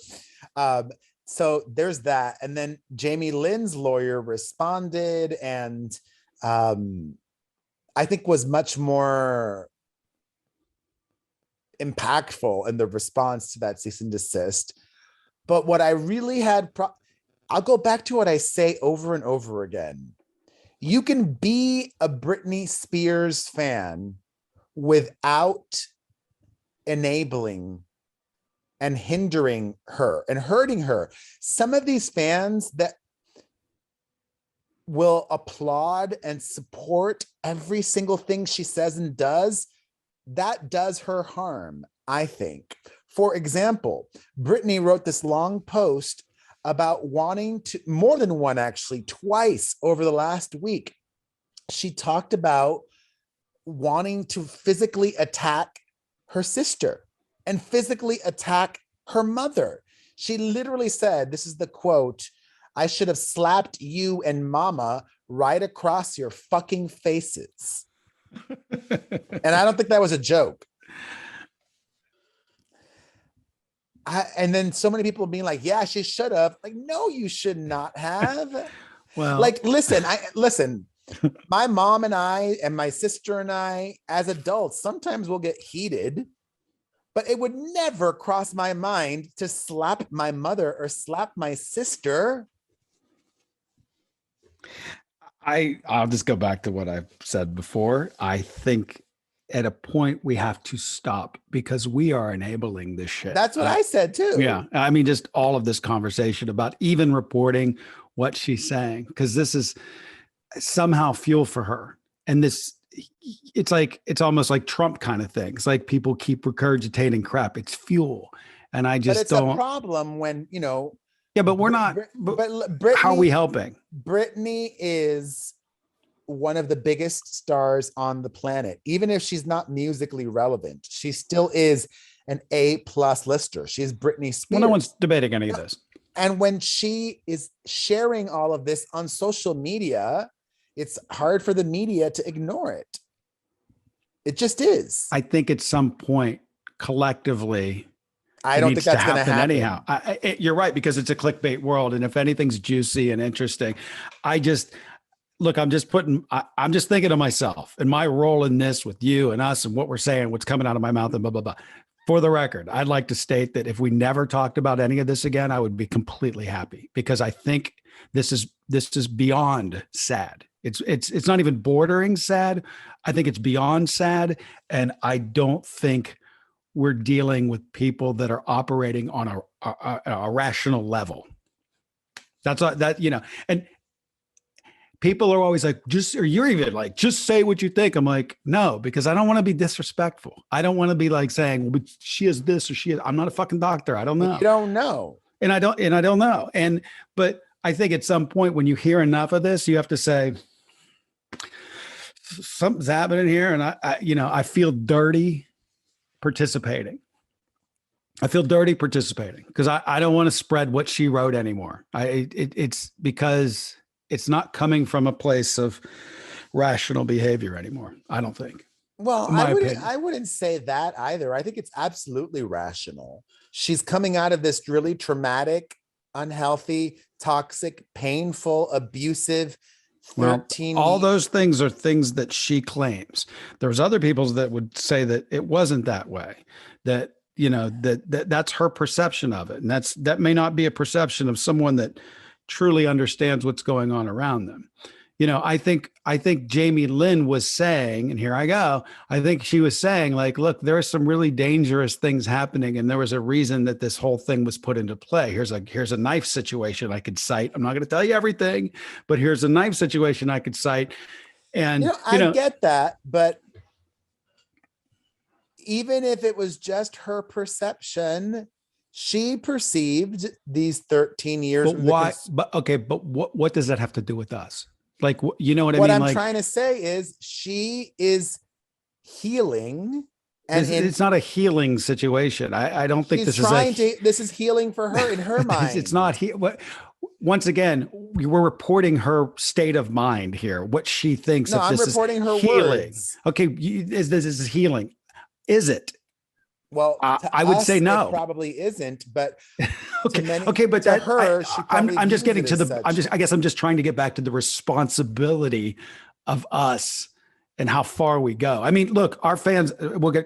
So there's that. And then Jamie Lynn's lawyer responded and I think was much more impactful in the response to that cease and desist. But what I really had, I'll go back to what I say over and over again. You can be a Britney Spears fan without enabling and hindering her and hurting her. Some of these fans that will applaud and support every single thing she says and does, that does her harm, I think. For example, Britney wrote this long post about wanting to, more than one actually, twice over the last week. She talked about wanting to physically attack her sister and physically attack her mother. She literally said, this is the quote, "I should have slapped you and mama right across your fucking faces." And I don't think that was a joke. And then so many people being like, yeah, she should have. Like, no, you should not have. Well, like, listen, my mom and I and my sister and I, as adults, sometimes we'll get heated, but it would never cross my mind to slap my mother or slap my sister. I'll just go back to what I've said before. I think at a point we have to stop because we are enabling this shit. That's what I said too. Yeah. I mean, just all of this conversation about even reporting what she's saying, because this is, somehow fuel for her. And this, it's almost like Trump kind of thing. It's like people keep regurgitating crap. It's fuel. And I But just it's a don't. problem when, Yeah, but we're not. but How are we Britney, helping? Britney is one of the biggest stars on the planet. Even if she's not musically relevant, she still is an A+ lister. She's Britney Spears. Well, no one's debating any of this. And when she is sharing all of this on social media, it's hard for the media to ignore it. It just is. I think at some point, collectively, I don't think that's going to happen. Anyhow, you're right, because it's a clickbait world. And if anything's juicy and interesting, I'm just thinking of myself and my role in this with you and us and what we're saying, what's coming out of my mouth and blah, blah, blah. For the record, I'd like to state that if we never talked about any of this again, I would be completely happy, because I think this is beyond sad. It's not even bordering sad. I think it's beyond sad. And I don't think we're dealing with people that are operating on a rational level. That's that, and people are always like, you're even like, just say what you think. I'm like, no, because I don't want to be disrespectful. I don't want to be like saying, well, but she is this or she is. I'm not a fucking doctor. I don't know. You don't know. And I don't know. But I think at some point when you hear enough of this, you have to say, something's happening here. And I feel dirty participating. I feel dirty participating because I don't want to spread what she wrote anymore. It's because it's not coming from a place of rational behavior anymore, I don't think. Well, I wouldn't say that either. I think it's absolutely rational. She's coming out of this really traumatic, unhealthy, toxic, painful, abusive 13. Well, all those things are things that she claims. There's other people that would say that it wasn't that way, that, that's her perception of it. And that may not be a perception of someone that truly understands what's going on around them. I think Jamie Lynn was saying, and here I go, I think she was saying, like, look, there are some really dangerous things happening. And there was a reason that this whole thing was put into play. Here's a knife situation I could cite. I'm not going to tell you everything, but here's a knife situation I could cite. And I get that, but even if it was just her perception, she perceived these 13 years. But why? But what does that have to do with us? Like, you know what I mean? What I'm like, trying to say is she is healing. And it's not a healing situation. I don't think this is healing for her in her mind. It's not. Once again, we're reporting her state of mind here, what she thinks. No, I'm reporting her healing. Words. Okay. This is healing. Is it? Well, I would say no. It probably isn't, but okay, but to her, I'm just getting to the. I guess I'm just trying to get back to the responsibility of us and how far we go. I mean, look, our fans.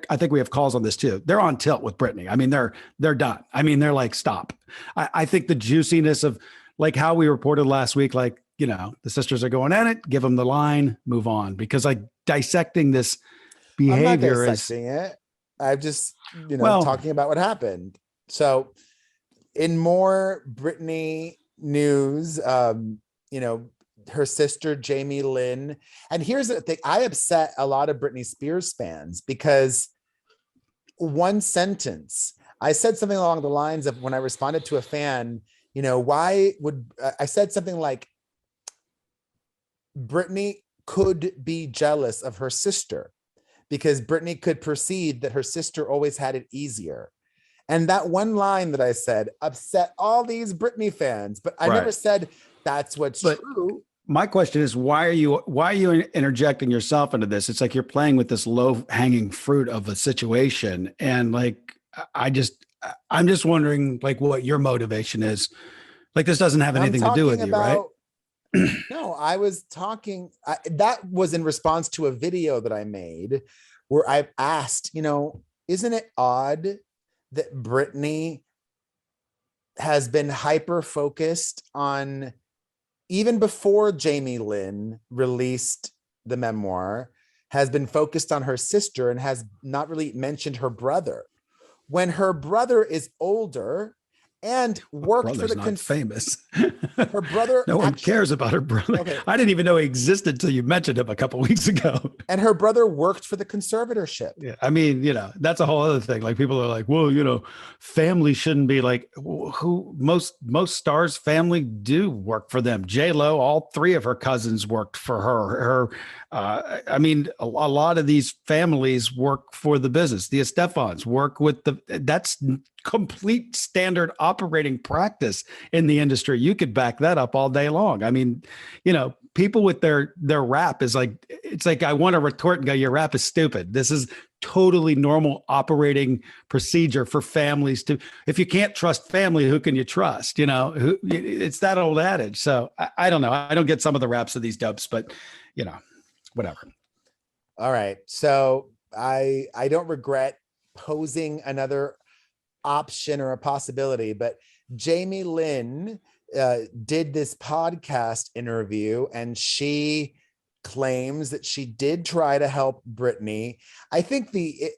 I think we have calls on this too. They're on tilt with Britney. I mean, they're done. I mean, they're like, stop. I think the juiciness of like how we reported last week, like, the sisters are going at it. Give them the line, move on, because like dissecting this behavior I'm not dissecting it. I'm just, talking about what happened. So in more Britney news, her sister, Jamie Lynn. And here's the thing. I upset a lot of Britney Spears fans because one sentence, I said something along the lines of when I responded to a fan, why would I said something like Britney could be jealous of her sister, because Britney could perceive that her sister always had it easier. And that one line that I said upset all these Britney fans, but I never said that's what's true. My question is, why are you interjecting yourself into this? It's like you're playing with this low hanging fruit of a situation. And like, I'm just wondering like what your motivation is. Like, this doesn't have anything to do with you, right? No, I was talking, that was in response to a video that I made where I asked, isn't it odd that Britney has been hyper focused on, even before Jamie Lynn released the memoir, has been focused on her sister and has not really mentioned her brother, when her brother is older and worked for Brother's the not famous. her brother No one actually cares about her brother. okay. I didn't even know he existed until you mentioned him a couple weeks ago. And her brother worked for the conservatorship. Yeah, I mean, that's a whole other thing. Like people are like, well, family shouldn't be like who most stars' family do work for them. J-Lo, all three of her cousins worked for her. I mean, a lot of these families work for the business. The Estefans work with that's complete standard operating practice in the industry. You could back that up all day long. I mean, people with their rap is like, it's like, I want to retort and go, your rap is stupid. This is totally normal operating procedure for families to, if you can't trust family, who can you trust? It's that old adage. So I don't know. I don't get some of the raps of these dopes, but whatever. All right. So I don't regret posing another option or a possibility, but Jamie Lynn did this podcast interview and she claims that she did try to help Britney. I think the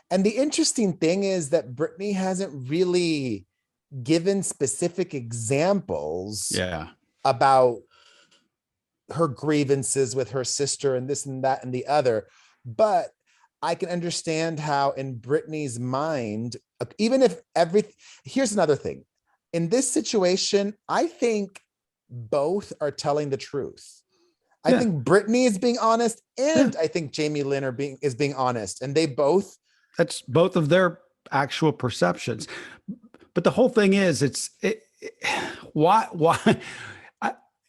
interesting thing is that Britney hasn't really given specific examples about her grievances with her sister and this and that and the other. But I can understand how in Britney's mind, even if here's another thing. In this situation, I think both are telling the truth. I think Britney is being honest, and I think Jamie Lynn is being honest, and that's both of their actual perceptions. But the whole thing is, why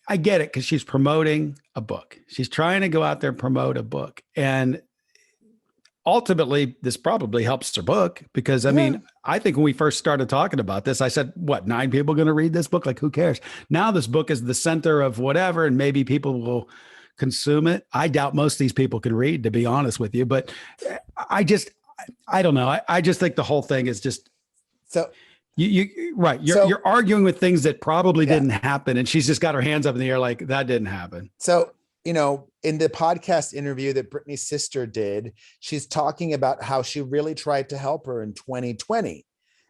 I get it, because she's promoting a book. She's trying to go out there and promote a book, and ultimately, this probably helps her book because I mean, I think when we first started talking about this, I said, what, 9 people going to read this book? Like, who cares? Now this book is the center of whatever, and maybe people will consume it. I doubt most of these people can read, to be honest with you, but I don't know. I just think the whole thing is just so. You're arguing with things that probably didn't happen, and she's just got her hands up in the air like that didn't happen. So, in the podcast interview that Britney's sister did, she's talking about how she really tried to help her in 2020.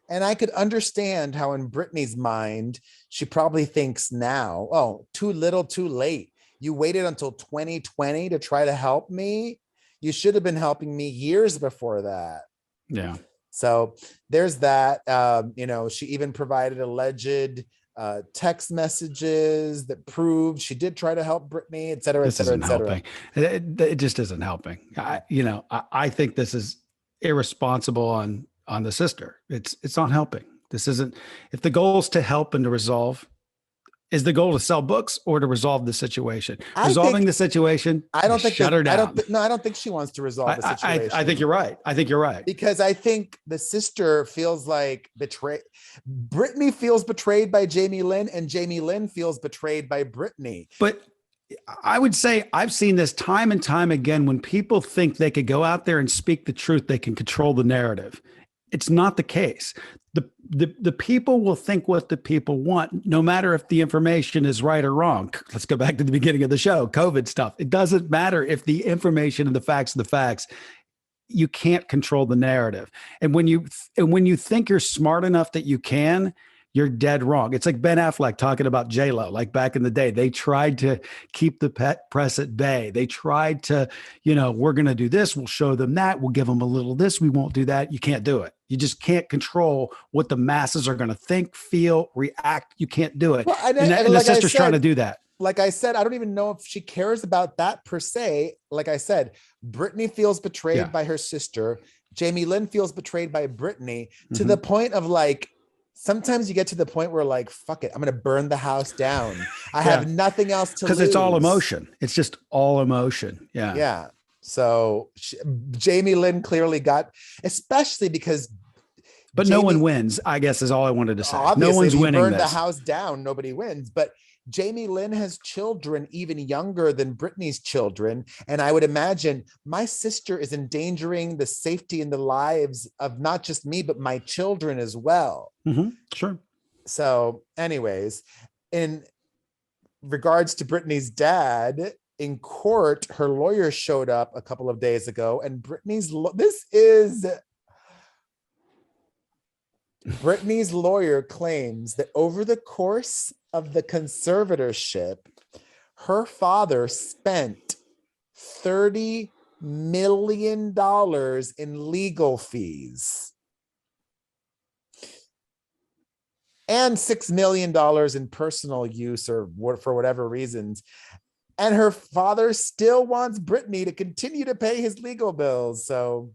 And I could understand how in Britney's mind, she probably thinks now, oh, too little, too late. You waited until 2020 to try to help me. You should have been helping me years before that. Yeah. So there's that. She even provided alleged text messages that proved she did try to help Britney, et cetera, et cetera, et cetera. It just isn't helping. I think this is irresponsible on the sister. It's not helping. This isn't, if the goal is to help and to resolve, is the goal to sell books or to resolve the situation? Resolving the situation, I don't think shut her down. I don't think she wants to resolve the situation. I think you're right. Because I think the sister feels like betrayed. Britney feels betrayed by Jamie Lynn, and Jamie Lynn feels betrayed by Britney. But I would say I've seen this time and time again. When people think they could go out there and speak the truth, they can control the narrative. It's not the case. The people will think what the people want, no matter if the information is right or wrong. Let's go back to the beginning of the show, COVID stuff. It doesn't matter if the information and the facts are the facts. You can't control the narrative. And when you think you're smart enough that you can, you're dead wrong. It's like Ben Affleck talking about J-Lo, like back in the day. They tried to keep the press at bay. They tried to, we're going to do this. We'll show them that. We'll give them a little this. We won't do that. You can't do it. You just can't control what the masses are going to think, feel, react. You can't do it. Well, and the sister's trying to do that. Like I said, I don't even know if she cares about that per se. Like I said, Britney feels betrayed by her sister. Jamie Lynn feels betrayed by Britney to the point of like, sometimes you get to the point where like, fuck it, I'm going to burn the house down. I have nothing else to lose. Because it's all emotion. It's just all emotion. Yeah. Yeah. So Jamie Lynn clearly got, especially because. But no one wins, I guess, is all I wanted to say. Obviously, no one's winning. Burn the house down. Nobody wins. But Jamie Lynn has children even younger than Britney's children. And I would imagine my sister is endangering the safety and the lives of not just me, but my children as well. Mm-hmm. Sure. So anyways, in regards to Britney's dad, in court, her lawyer showed up a couple of days ago, and Britney's, this is Britney's lawyer claims that over the course of the conservatorship, her father spent $30 million in legal fees and $6 million in personal use or for whatever reasons. And her father still wants Britney to continue to pay his legal bills. So,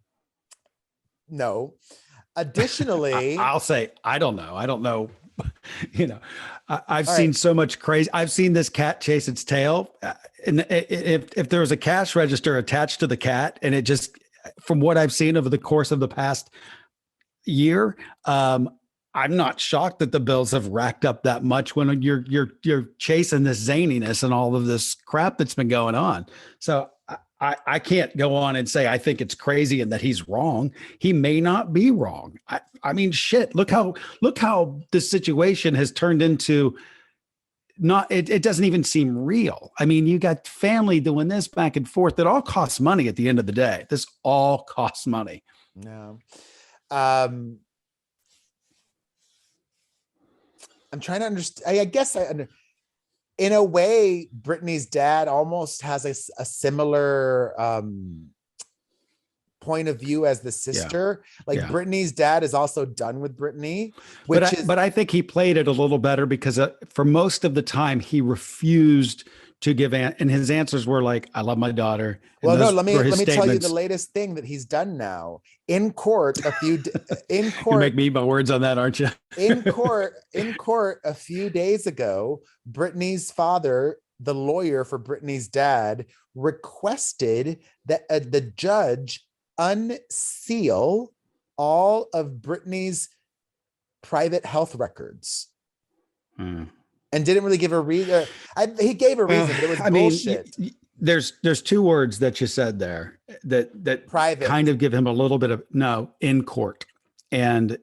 no. Additionally, I'll say, I don't know. I don't know. I've all seen right. so much crazy. I've seen this cat chase its tail. And if there was a cash register attached to the cat, and it just, from what I've seen over the course of the past year, I'm not shocked that the bills have racked up that much when you're chasing this zaniness and all of this crap that's been going on. So I can't go on and say I think it's crazy and that he's wrong. He may not be wrong. I mean, shit. Look how this situation has turned into. Not it doesn't even seem real. I mean, you got family doing this back and forth. That all costs money at the end of the day. This all costs money. No. I'm trying to understand. I guess in a way, Britney's dad almost has a similar point of view as the sister. Like Britney's dad is also done with Britney, but I think he played it a little better because for most of the time he refused to give and his answers were like, "I love my daughter." Well, no, let me tell you the latest thing that he's done now in court. In court, you make me eat my words on that, aren't you? in court, a few days ago, Britney's father, the lawyer for Britney's dad, requested that the judge unseal all of Britney's private health records. And didn't really give a reason. He gave a reason, but it was bullshit. There's two words that you said there that private kind of give him a little bit of in court. And,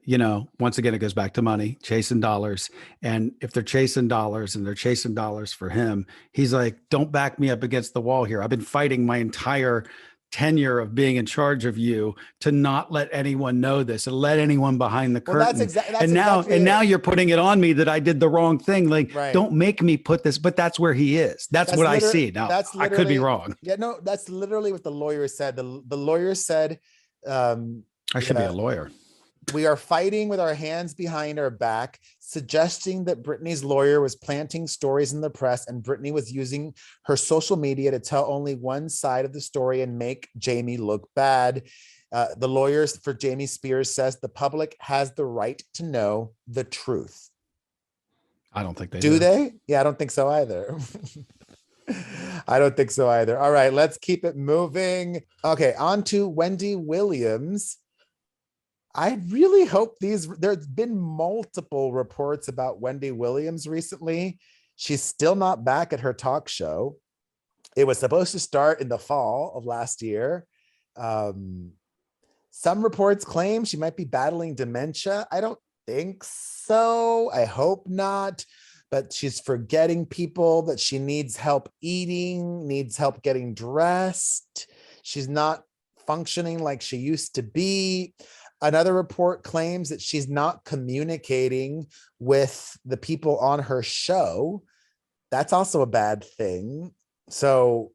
once again, it goes back to money, chasing dollars. And if they're chasing dollars and they're chasing dollars for him, he's like, don't back me up against the wall here. I've been fighting my entire tenure of being in charge of you to not let anyone know this and let anyone behind the curtain. And now you're putting it on me that I did the wrong thing. Like, don't make me put this, but that's where he is. That's what I see. Now, I could be wrong. Yeah, no, that's literally what the lawyer said. The lawyer said, I should be a lawyer. We are fighting with our hands behind our back, suggesting that Britney's lawyer was planting stories in the press and Britney was using her social media to tell only one side of the story and make Jamie look bad. The lawyers for Jamie Spears says the public has the right to know the truth. I don't think they do. They? Yeah, I don't think so either. I don't think so either. All right, let's keep it moving. Okay, on to Wendy Williams. I really hope there's been multiple reports about Wendy Williams recently. She's still not back at her talk show. It was supposed to start in the fall of last year. Some reports claim she might be battling dementia. I don't think so. I hope not. But she's forgetting people, that she needs help eating, needs help getting dressed. She's not functioning like she used to be. Another report claims that she's not communicating with the people on her show. That's also a bad thing. So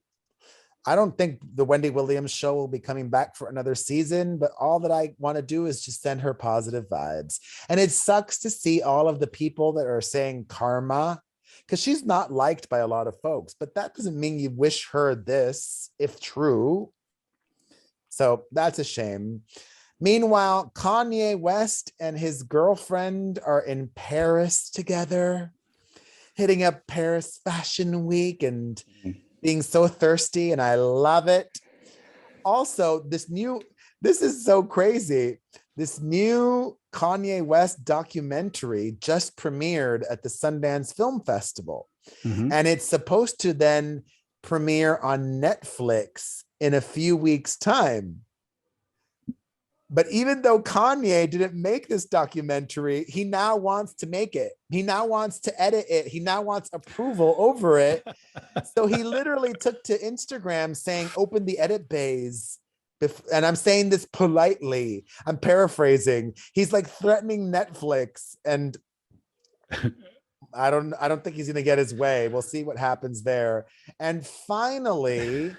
I don't think the Wendy Williams show will be coming back for another season, but all that I want to do is just send her positive vibes. And it sucks to see all of the people that are saying karma, because she's not liked by a lot of folks, but that doesn't mean you wish her this, if true. So that's a shame. Meanwhile, Kanye West and his girlfriend are in Paris together, hitting up Paris Fashion Week and being so thirsty, and I love it. Also, this is so crazy. This new Kanye West documentary just premiered at the Sundance Film Festival, and it's supposed to then premiere on Netflix in a few weeks' time. But even though Kanye didn't make this documentary, he now wants to make it. He now wants to edit it. He now wants approval over it. So he literally took to Instagram saying, open the edit bays And I'm saying this politely. I'm paraphrasing. He's like threatening Netflix, and I don't think he's gonna get his way. We'll see what happens there. And finally,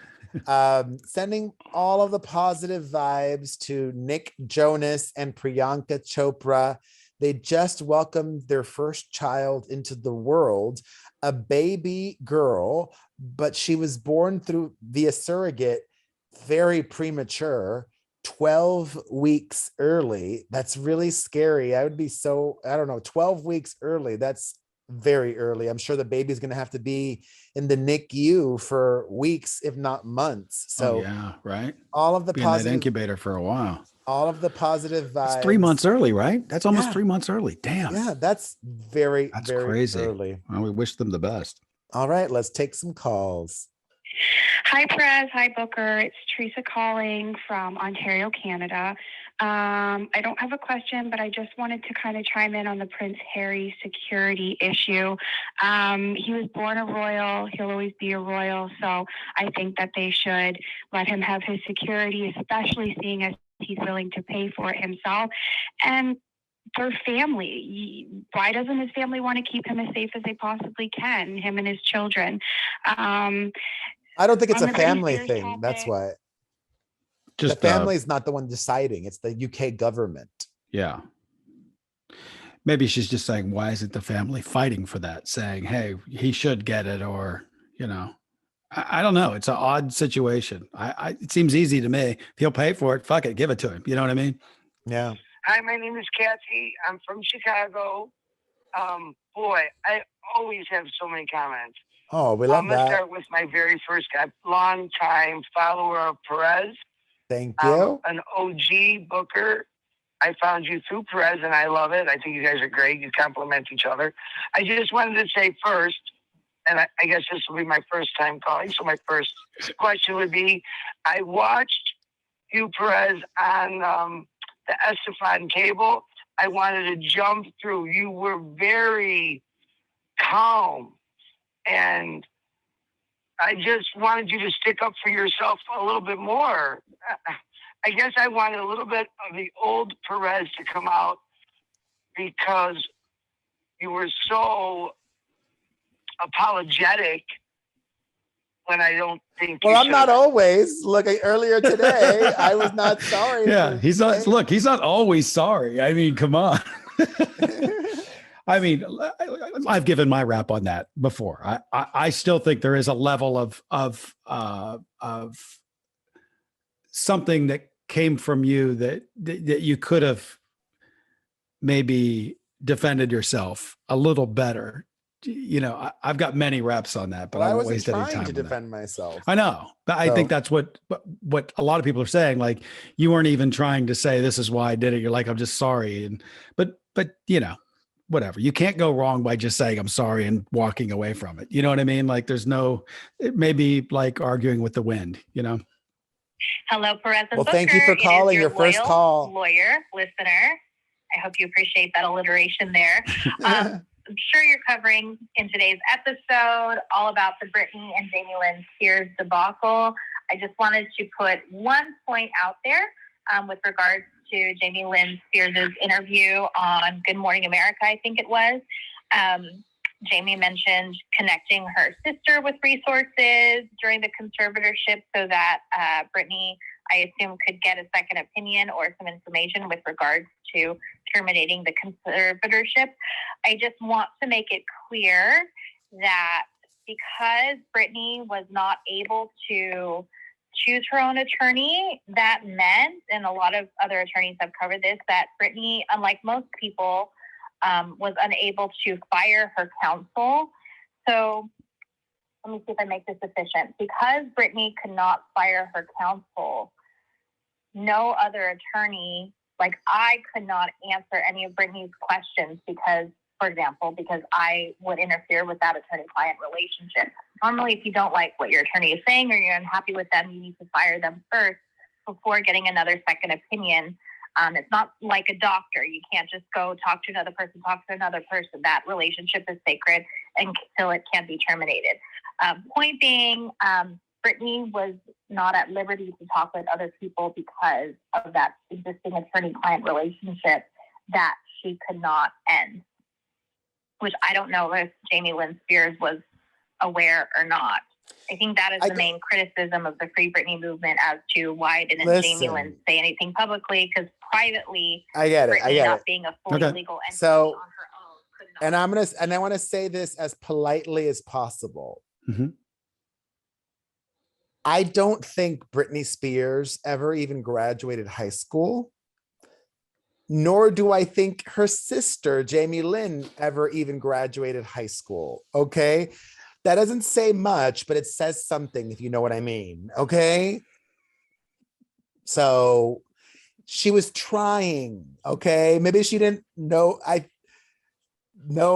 sending all of the positive vibes to Nick Jonas and Priyanka Chopra. They just welcomed their first child into the world, a baby girl, but she was born through via surrogate, very premature, 12 weeks early. That's really scary. I would be so, I don't know, 12 weeks early. That's very early. I'm sure the baby's going to have to be in the NICU for weeks, if not months. So yeah, right. all of the Be in that positive, incubator for a while. all of the positive It's vibes. 3 months early, right? That's almost Yeah. 3 months early. Damn. Yeah, that's very, That's very crazy. early. Well, we wish them the best. All right, let's take some calls. Hi, Perez. Hi, Booker. It's Teresa calling from Ontario, Canada. I don't have a question, but I just wanted to kind of chime in on the Prince Harry security issue. He was born a royal. He'll always be a royal. So I think that they should let him have his security, especially seeing as he's willing to pay for it himself. And their family. Why doesn't his family want to keep him as safe as they possibly can, him and his children? I don't think it's On a the Britney family Spears thing. That's topic. why. Just The family is not the one deciding. It's the UK government. yeah. Maybe she's just saying, why isn't the family fighting for that? Saying, hey, he should get it, or I don't know. It's an odd situation. It seems easy to me. If he'll pay for it, fuck it, give it to him. You know what I mean? Yeah. Hi, my name is Kathy. I'm from Chicago. Boy, I always have so many comments. Oh, we love I'm going to that. start with my very first guy, long-time follower of Perez. Thank you. An OG Booker. I found you through Perez, and I love it. I think you guys are great. You complement each other. I just wanted to say first, and I guess this will be my first time calling, so my first question would be, I watched you, Perez, on the Estefan cable. I wanted to jump through. You were very calm, and I just wanted you to stick up for yourself a little bit more. I guess I wanted a little bit of the old Perez to come out because you were so apologetic when I don't think. Well, I'm not always. Look, earlier today, I was not sorry. Yeah, he's not. Look, he's not always sorry. I mean, come on. I mean, I've given my rap on that before. I still think there is a level of something that came from you that you could have maybe defended yourself a little better. I've got many reps on that, but I won't waste any time. I wasn't trying to defend myself. I know, but I think that's what a lot of people are saying. Like, you weren't even trying to say this is why I did it. You're like, I'm just sorry, but whatever. You can't go wrong by just saying I'm sorry and walking away from it. You know what I mean? Like, it may be like arguing with the wind. Hello, Perez and Booker. Thank you for calling. Your first call. Lawyer, listener. I hope you appreciate that alliteration there. I'm sure you're covering in today's episode all about the Britney and Jamie Lynn Spears debacle. I just wanted to put one point out there with regards to Jamie Lynn Spears' interview on Good Morning America, I think it was. Jamie mentioned connecting her sister with resources during the conservatorship so that Britney, I assume, could get a second opinion or some information with regards to terminating the conservatorship. I just want to make it clear that because Britney was not able to choose her own attorney, that meant, and a lot of other attorneys have covered this, that Britney, unlike most people, was unable to fire her counsel. So let me see if I make this efficient. Because Britney could not fire her counsel, no other attorney, like I could not answer any of Britney's questions because I would interfere with that attorney-client relationship. Normally, if you don't like what your attorney is saying or you're unhappy with them, you need to fire them first before getting another second opinion. It's not like a doctor. You can't just go talk to another person. That relationship is sacred until it can be terminated. Point being, Britney was not at liberty to talk with other people because of that existing attorney-client relationship that she could not end, which I don't know if Jamie Lynn Spears was aware or not. I think that is the main criticism of the Free Britney movement as to why didn't Jamie Lynn say anything publicly, because privately, Britney not being a fully legal entity on her own could not. And I want to say this as politely as possible. Mm-hmm. I don't think Britney Spears ever even graduated high school, nor do I think her sister, Jamie Lynn, ever even graduated high school. Okay. That doesn't say much, but it says something, if you know what I mean. Okay. So she was trying. Okay. Maybe she didn't know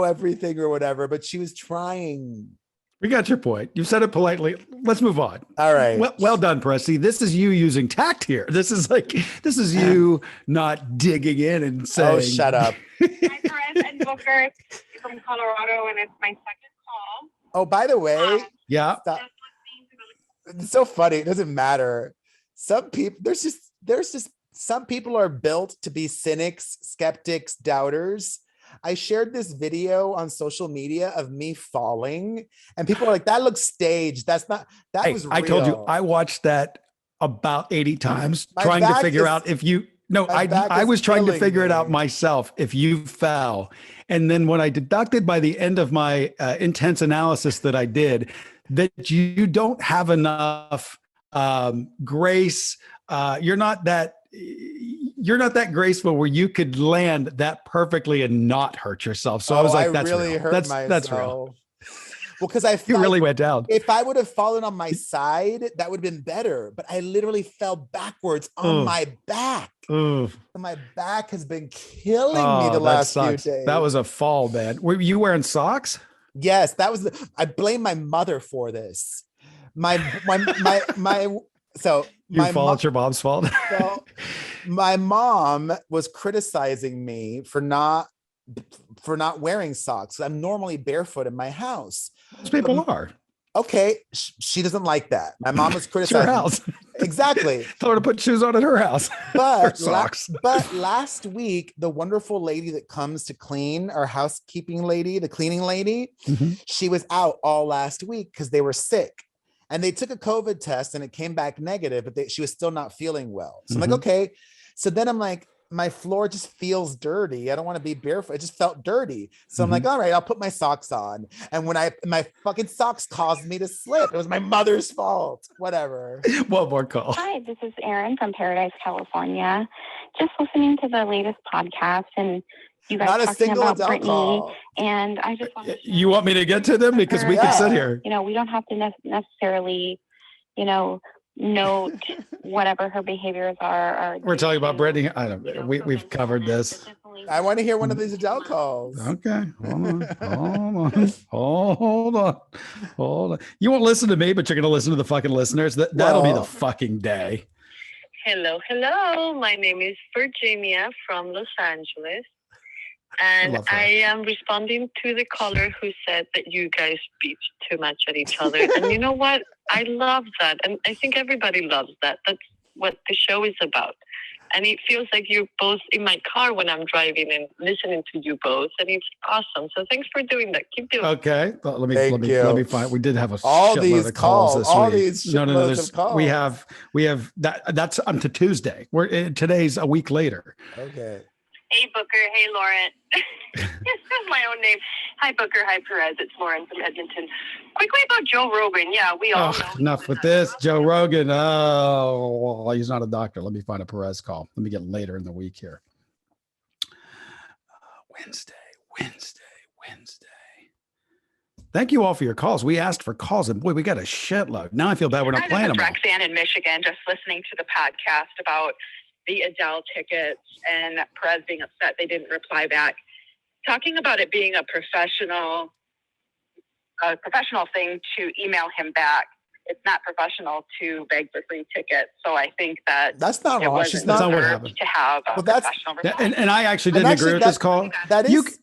everything or whatever, but she was trying. We got your point. You said it politely. Let's move on. All right. Well done, Pressy. This is you using tact here. This is you not digging in and saying, "Oh, shut up." Hi, Perez and Booker from Colorado, and it's my second call. Oh, by the way, yeah. It's so funny. It doesn't matter. Some people, there's just some people are built to be cynics, skeptics, doubters. I shared this video on social media of me falling, and people are like, "That looks staged. That's not. That was real." I told you, I watched that about 80 times trying to figure out if you. No, I was trying to figure it out myself if you fell. And then when I deducted by the end of my intense analysis that I did, that you don't have enough grace. You're not that graceful where you could land that perfectly and not hurt yourself. So I was like, that's really real. Hurt that's myself. real. Well, because you really went down. If I would have fallen on my side, that would have been better. But I literally fell backwards on my back. My back has been killing me the last few days. That was a fall, man. Were you wearing socks? Yes, that was. I blame my mother for this. My It's your mom's fault. So my mom was criticizing me for not wearing socks. I'm normally barefoot in my house. Most people are. Okay, she doesn't like that. My mom was criticizing. Her house. Exactly. Tell her to put shoes on at her house. But socks. But last week, the wonderful lady that comes to clean, our housekeeping lady, the cleaning lady, she was out all last week because they were sick. And they took a COVID test and it came back negative, but she was still not feeling well. So I'm like, okay. So then I'm like, my floor just feels dirty. I don't want to be barefoot. It just felt dirty. So I'm like, all right, I'll put my socks on. And when my fucking socks caused me to slip, it was my mother's fault. Whatever. One more call. Hi, this is Erin from Paradise, California. Just listening to the latest podcast and you guys talking about Britney. Call. And I just want to you want me to get to them because we can sit here. You know, we don't have to necessarily, note whatever her behaviors are. We're talking about Britney. I don't. We've covered this. I want to hear one of these Adele calls. Okay, hold on. You won't listen to me, but you're going to listen to the fucking listeners. That'll be the fucking day. Hello. My name is Virginia from Los Angeles. And I am responding to the caller who said that you guys beat too much at each other. And you know what? I love that. And I think everybody loves that. That's what the show is about. And it feels like you're both in my car when I'm driving and listening to you both. And it's awesome. So thanks for doing that. Keep doing it. Okay. Let me find. We did have a all shitload these of calls this all week. these No. of calls. We have that's on to Tuesday. Today's a week later. Okay. Hey, Booker. Hey, Lauren. This is my own name. Hi, Booker. Hi, Perez. It's Lauren from Edmonton. Quickly about Joe Rogan. Yeah, we all know. Enough with this. Joe Rogan. Oh, well, he's not a doctor. Let me find a Perez call. Let me get later in the week here. Wednesday. Thank you all for your calls. We asked for calls, and boy, we got a shitload. Now I feel bad we're not playing them all. Roxanne in Michigan, just listening to the podcast about the Adele tickets and Perez being upset they didn't reply back. Talking about it being a professional thing to email him back. It's not professional to beg for free tickets. So I think that's not wrong. That's not what happened. To have a professional response. And I actually didn't agree with this call. That is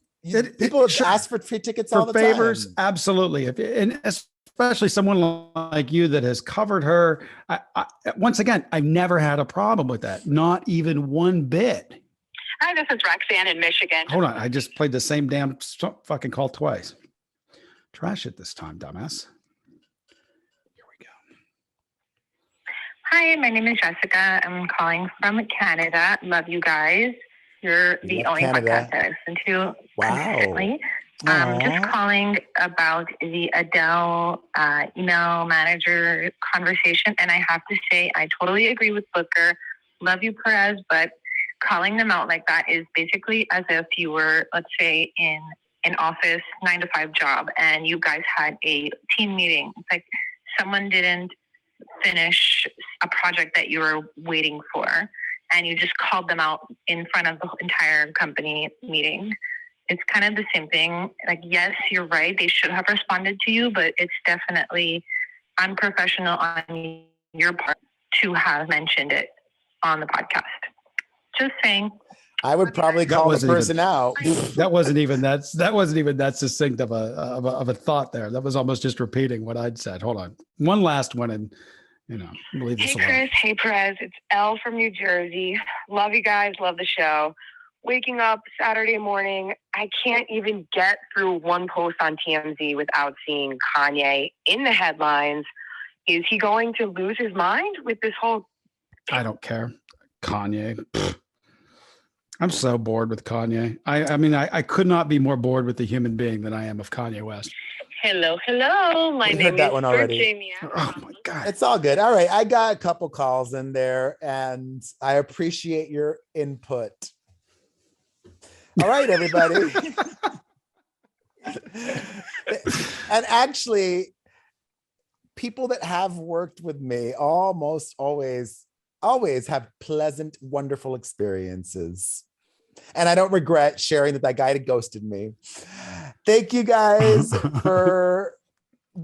people ask for free tickets all the favors, time. absolutely. And as especially someone like you that has covered her. Once again, I've never had a problem with that. Not even one bit. Hi, this is Roxanne in Michigan. Hold on. I just played the same damn fucking call twice. Trash it this time, dumbass. Here we go. Hi, my name is Jessica. I'm calling from Canada. Love you guys. You're the only podcast that I listen to consistently. Just calling about the Adele email manager conversation. And I have to say, I totally agree with Booker. Love you, Perez, but calling them out like that is basically as if you were, let's say, in an office 9-to-5 job and you guys had a team meeting. It's like someone didn't finish a project that you were waiting for and you just called them out in front of the entire company meeting. It's kind of the same thing. Like, yes, you're right. They should have responded to you, but it's definitely unprofessional on your part to have mentioned it on the podcast. Just saying. I would probably call the person out. That wasn't even that succinct of a thought there. That was almost just repeating what I'd said. Hold on. One last one and leave this alone. Hey Chris, hey Perez. It's Elle from New Jersey. Love you guys, love the show. Waking up Saturday morning, I can't even get through one post on TMZ without seeing Kanye in the headlines. Is he going to lose his mind with this whole... I don't care. Kanye. Pfft. I'm so bored with Kanye. I mean, I could not be more bored with the human being than I am of Kanye West. Hello. My name is Virginia. Oh my God. It's all good. All right. I got a couple calls in there and I appreciate your input. All right, everybody. And actually, people that have worked with me almost always have pleasant, wonderful experiences. And I don't regret sharing that guy had ghosted me. Thank you guys for,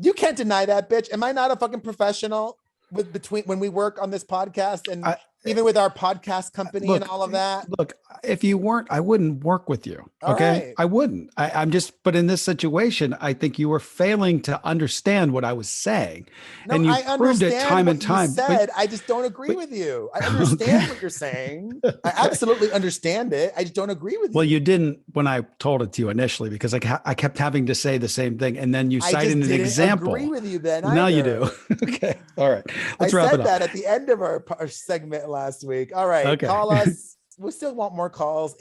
you can't deny that, bitch. Am I not a fucking professional between when we work on this podcast and even with our podcast company and all of that? Look, if you weren't, I wouldn't work with you. Okay. Right. I wouldn't. But in this situation, I think you were failing to understand what I was saying. No, and you I proved it understand time what and time. you said. I just don't agree with you. I understand what you're saying. I absolutely understand it. I just don't agree with you. Well, you didn't when I told it to you initially, because I kept having to say the same thing. And then you cited an example. I agree with you then. Now you do. Okay. All right. Let's wrap it up. I said that at the end of our segment last week. All right. Okay. Call us. We still want more calls.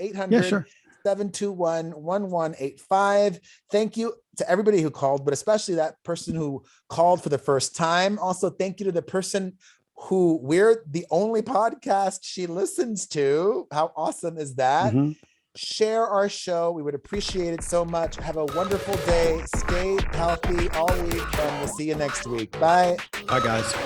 800-721-1185. Thank you to everybody who called, but especially that person who called for the first time. Also, thank you to the person who we're the only podcast she listens to. How awesome is that? Mm-hmm. Share our show. We would appreciate it so much. Have a wonderful day. Stay healthy all week, and we'll see you next week. Bye. Bye, guys.